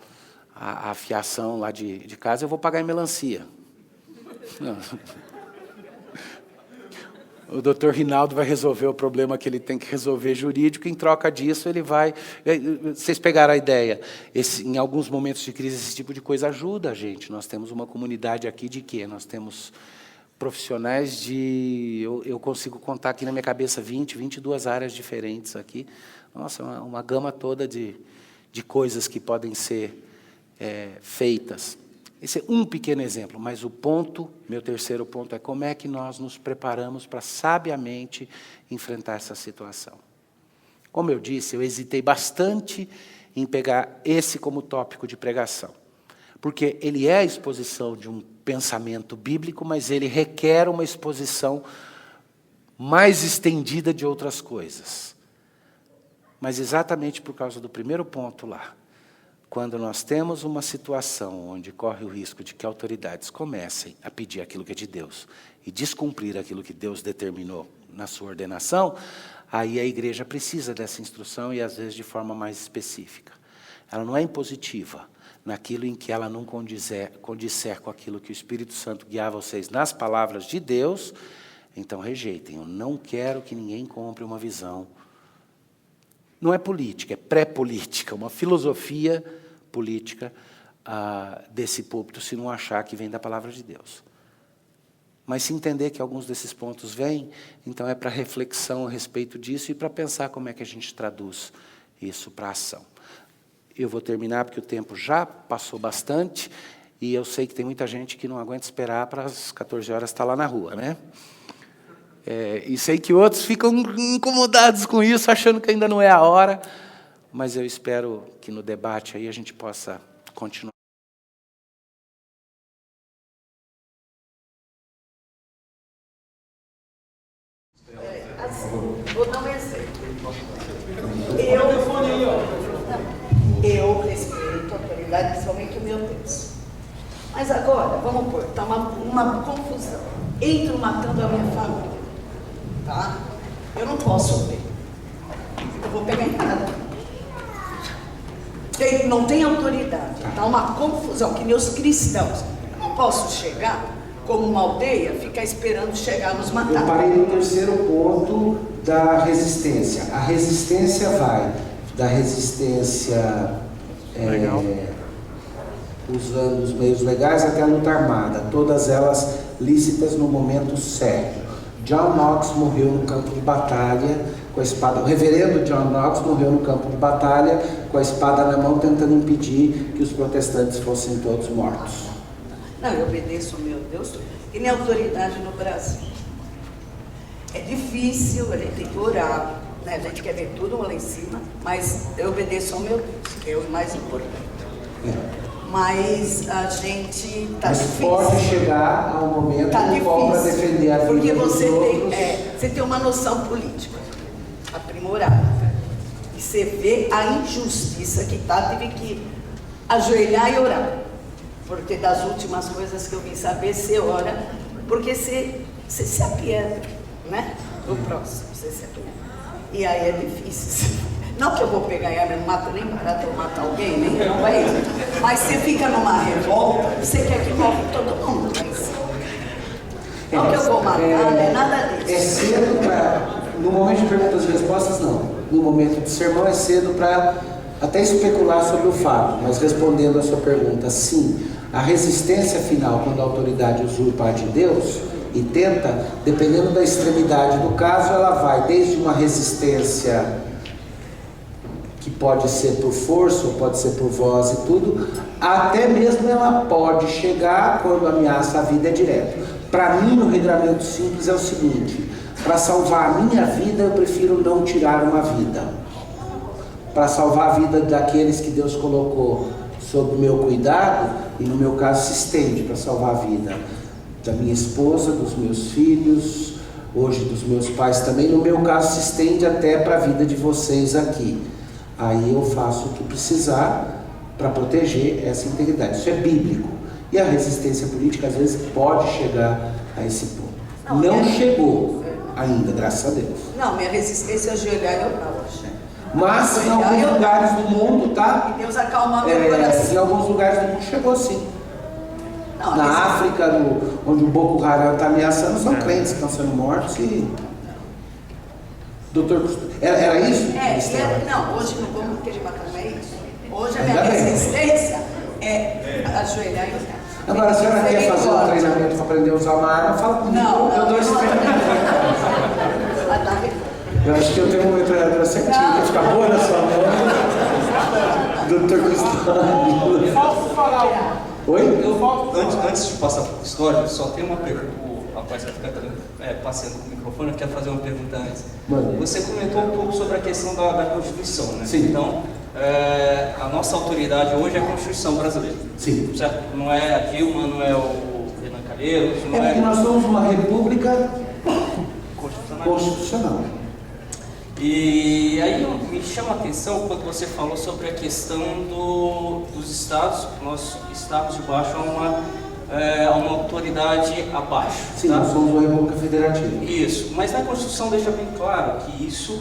a fiação lá de casa, eu vou pagar em melancia. Não. O doutor Rinaldo vai resolver o problema que ele tem que resolver jurídico, em troca disso ele vai... Vocês pegaram a ideia. Em alguns momentos de crise, esse tipo de coisa ajuda a gente. Nós temos uma comunidade aqui de quê? Nós temos profissionais de... Eu consigo contar aqui na minha cabeça 22 áreas diferentes aqui. Nossa, uma gama toda de coisas que podem ser feitas. Esse é um pequeno exemplo, mas o ponto, meu terceiro ponto, é como é que nós nos preparamos para sabiamente enfrentar essa situação. Como eu disse, eu hesitei bastante em pegar esse como tópico de pregação, porque ele é a exposição de um pensamento bíblico, mas ele requer uma exposição mais estendida de outras coisas. Mas exatamente por causa do primeiro ponto lá, quando nós temos uma situação onde corre o risco de que autoridades comecem a pedir aquilo que é de Deus e descumprir aquilo que Deus determinou na sua ordenação, aí a igreja precisa dessa instrução e às vezes de forma mais específica. Ela não é impositiva naquilo em que ela não condizer com aquilo que o Espírito Santo guiar vocês nas palavras de Deus, então rejeitem. Eu não quero que ninguém compre uma visão. Não é política, é pré-política, uma filosofia política desse púlpito, se não achar que vem da palavra de Deus. Mas se entender que alguns desses pontos vêm, então é para reflexão a respeito disso e para pensar como é que a gente traduz isso para a ação. Eu vou terminar porque o tempo já passou bastante e eu sei que tem muita gente que não aguenta esperar para as 14 horas estar lá na rua, né? E sei que outros ficam incomodados com isso, achando que ainda não é a hora, mas eu espero que no debate aí a gente possa continuar. Vou dar um exemplo. Eu respeito a autoridade, principalmente o meu Deus. Mas agora, vamos pôr, está uma confusão. Entro matando a minha família. Tá? Eu não posso ver. Eu vou pegar em casa. Não tem autoridade. Está uma confusão, que nem os cristãos. Eu não posso chegar como uma aldeia, ficar esperando chegar nos matar. Eu parei no terceiro ponto da resistência. A resistência vai da resistência usando os meios legais até a luta armada. Todas elas lícitas no momento certo. John Knox morreu no campo de batalha com a espada. O reverendo John Knox morreu no campo de batalha com a espada na mão, tentando impedir que os protestantes fossem todos mortos. Não, eu obedeço ao meu Deus, e nem autoridade no Brasil. É difícil, a gente tem que orar, né? A gente quer ver tudo lá em cima, mas eu obedeço ao meu Deus, que é o mais importante. Mas a gente está difícil. Pode chegar a um momento no qual para defender a vida porque dos outros. Você tem uma noção política aprimorada. E você vê a injustiça que está, teve que ajoelhar e orar. Porque das últimas coisas que eu vim saber, você ora, porque você se apieda, né? Do próximo, você se apieda. E aí é difícil. Não que eu vou pegar e não mato nem barato, eu mato alguém, nem não é isso. Mas você fica numa revolta, você quer que morre todo mundo lá em cima. Não que eu vou matar, não é nada disso. É cedo para, no momento de perguntas e respostas, não. No momento de sermão é cedo para até especular sobre o fato, mas respondendo a sua pergunta, sim, a resistência final, quando a autoridade usurpa a de Deus e tenta, dependendo da extremidade do caso, ela vai desde uma resistência que pode ser por força, ou pode ser por voz e tudo, até mesmo ela pode chegar quando ameaça a vida é direto. Para mim, o regramento simples é o seguinte: para salvar a minha vida, eu prefiro não tirar uma vida. Para salvar a vida daqueles que Deus colocou sob o meu cuidado, e no meu caso se estende para salvar a vida da minha esposa, dos meus filhos, hoje dos meus pais também, no meu caso se estende até para a vida de vocês aqui. Aí eu faço o que precisar para proteger essa integridade. Isso é bíblico. E a resistência política às vezes pode chegar a esse ponto. Não chegou ainda, graças a Deus. Não, minha resistência é ajoelhar e orar hoje. Mas em alguns lugares do mundo, tá? E Deus acalma meu coração. Em alguns lugares do mundo chegou sim. Não, na África, onde o Boko Haram está ameaçando, são crentes que estão sendo mortos e... Doutor, era isso? Não, hoje não vamos querer matar, não é isso. Hoje a minha resistência é ajoelhar e orar. Agora, a senhora quer fazer um treinamento para aprender a usar uma arma? Fala comigo. Não, eu dou esse treinamento. Eu acho que eu tenho uma metralhadora certinha, que fica boa na sua mão. Doutor Cristóvão. Posso falar? Oi? Antes de passar para a história, só tem uma pergunta. O rapaz vai ficar passeando com o microfone, eu quero fazer uma pergunta antes. Você comentou um pouco sobre a questão da Constituição, né? Sim. Então, a nossa autoridade hoje é a Constituição brasileira. Sim. Certo? Não é a Dilma, não é o Renan Calheiros, não porque nós somos uma república constitucional. E aí me chama a atenção quando você falou sobre a questão dos estados. Nós estamos debaixo a uma autoridade abaixo. Sim, tá? nós somos uma república federativa. Isso, mas na Constituição deixa bem claro que isso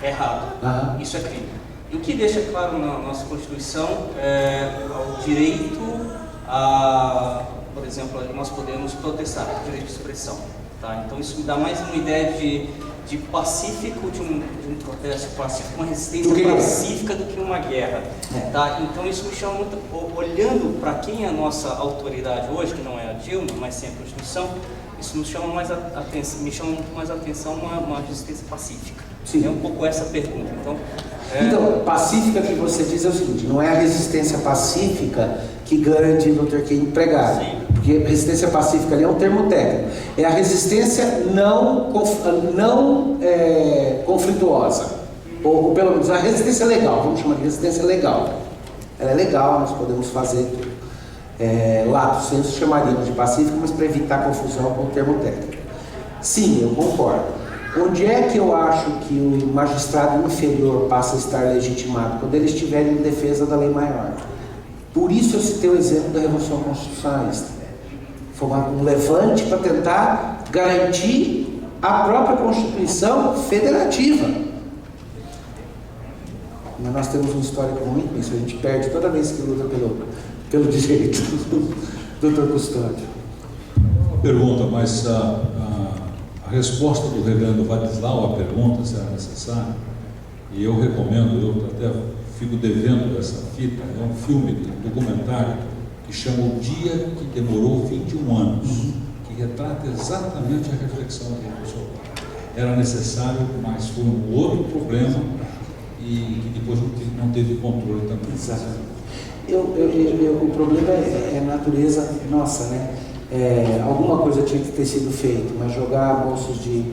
é errado, isso é crime. E o que deixa claro na nossa Constituição é o direito a, por exemplo, nós podemos protestar, direito de expressão. Tá? Então isso me dá mais uma ideia de pacífico, de um protesto pacífico, uma resistência pacífica do que uma guerra. Tá? Então isso me chama muito, olhando para quem é a nossa autoridade hoje, que não é a Dilma, mas sim a Constituição, isso me chama muito mais atenção uma resistência pacífica. Sim. É um pouco essa pergunta. Então, pacífica que você diz é o seguinte, não é a resistência pacífica que garante Luther King pregar. Sim. Porque resistência pacífica ali é um termo técnico. É a resistência não conflituosa. Ou pelo menos a resistência legal, vamos chamar de resistência legal. Ela é legal, nós podemos fazer lato sensu, chamaríamos de pacífico, mas para evitar confusão com o termo técnico. Sim, eu concordo. Onde é que eu acho que o magistrado inferior passa a estar legitimado? Quando ele estiver em defesa da lei maior. Por isso eu citei o exemplo da Revolução Constitucionalista. Foi um levante para tentar garantir a própria Constituição federativa. Mas nós temos um histórico ruim com isso, a gente perde toda vez que luta pelo direito. Doutor Custódio. Pergunta, mas a resposta do reverendo Vadislau à pergunta, se era necessária, e eu recomendo, eu até fico devendo essa fita, é um filme, um documentário, que chama O Dia que Demorou 21 Anos, que retrata exatamente a reflexão do senhor. Era necessário, mas foi um outro problema e que depois não teve controle também. Exatamente. O problema é a natureza nossa, né? Alguma coisa tinha que ter sido feita, mas jogar moços de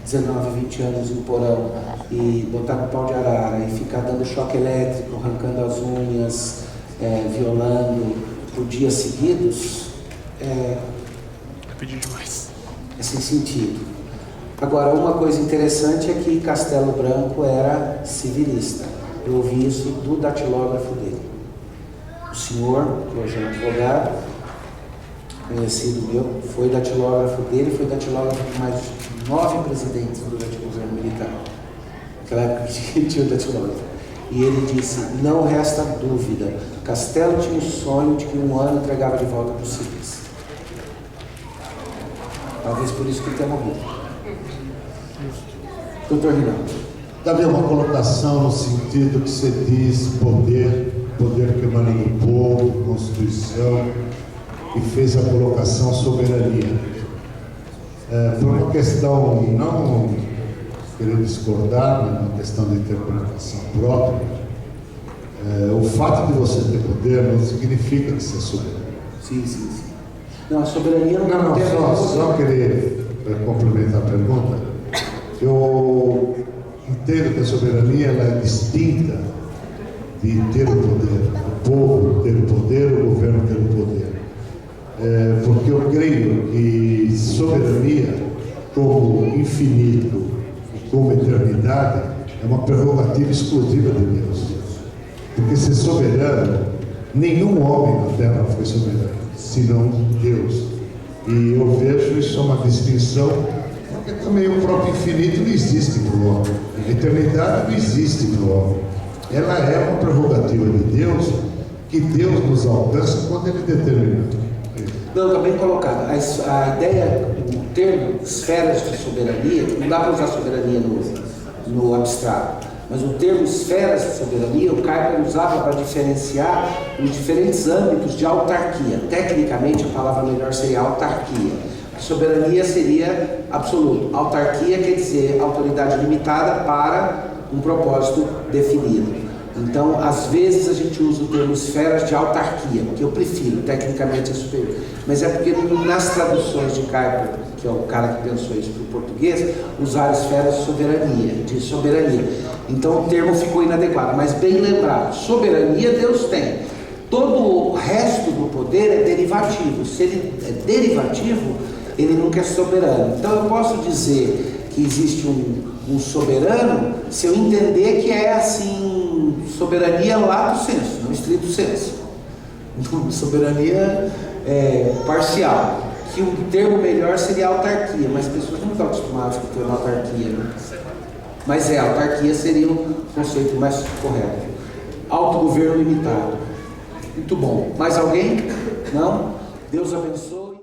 19, 20 anos em porão e botar no pau de arara e ficar dando choque elétrico, arrancando as unhas, violando por dias seguidos, é pedir demais. É sem sentido. Agora, uma coisa interessante é que Castelo Branco era civilista. Eu ouvi isso do datilógrafo dele. O senhor, que hoje é um advogado, conhecido meu, foi datilógrafo dele, foi datilógrafo de mais de 9 presidentes durante o governo militar. Naquela época que tinha o datilógrafo. E ele disse, não resta dúvida, Castelo tinha o sonho de que um ano entregava de volta para os civis. Talvez por isso que ele tenha morrido. Doutor Rinaldo. Também uma colocação no sentido que você diz poder que emana do povo, Constituição, e fez a colocação soberania. Por uma questão, não querendo discordar, mas uma questão de interpretação própria, o fato de você ter poder não significa que você é soberano. Sim. Não, a soberania não tem só querer complementar a pergunta. Eu entendo que a soberania ela é distinta de ter o poder, o povo ter o poder, o governo ter o poder. Porque eu creio que soberania, como infinito e como eternidade, é uma prerrogativa exclusiva de Deus. Porque ser soberano, nenhum homem na terra foi soberano, senão Deus. E eu vejo isso uma distinção, porque também o próprio infinito não existe para o homem. A eternidade não existe para o homem. Ela é uma prerrogativa de Deus, que Deus nos alcança quando Ele determina. Não, está bem colocado. A ideia, o termo esferas de soberania, não dá para usar soberania no abstrato, mas o termo esferas de soberania, o Kuyper usava para diferenciar os diferentes âmbitos de autarquia. Tecnicamente, a palavra melhor seria autarquia. A soberania seria absoluto. Autarquia quer dizer autoridade limitada para um propósito definido. Então, às vezes a gente usa o termo esferas de autarquia, que eu prefiro, tecnicamente é superior. Mas é porque nas traduções de Kuyper, que é o cara que pensou isso para o português, usaram esferas de soberania. Então o termo ficou inadequado, mas bem lembrado, soberania Deus tem. Todo o resto do poder é derivativo. Se ele é derivativo, ele nunca é soberano. Então eu posso dizer que existe um soberano se eu entender que é assim, soberania lato sensu, não estrito sensu. Soberania parcial. Que o termo melhor seria autarquia, mas as pessoas não estão acostumadas com o termo autarquia, né? Mas autarquia seria um conceito mais correto. Autogoverno limitado. Muito bom. Mais alguém? Não? Deus abençoe.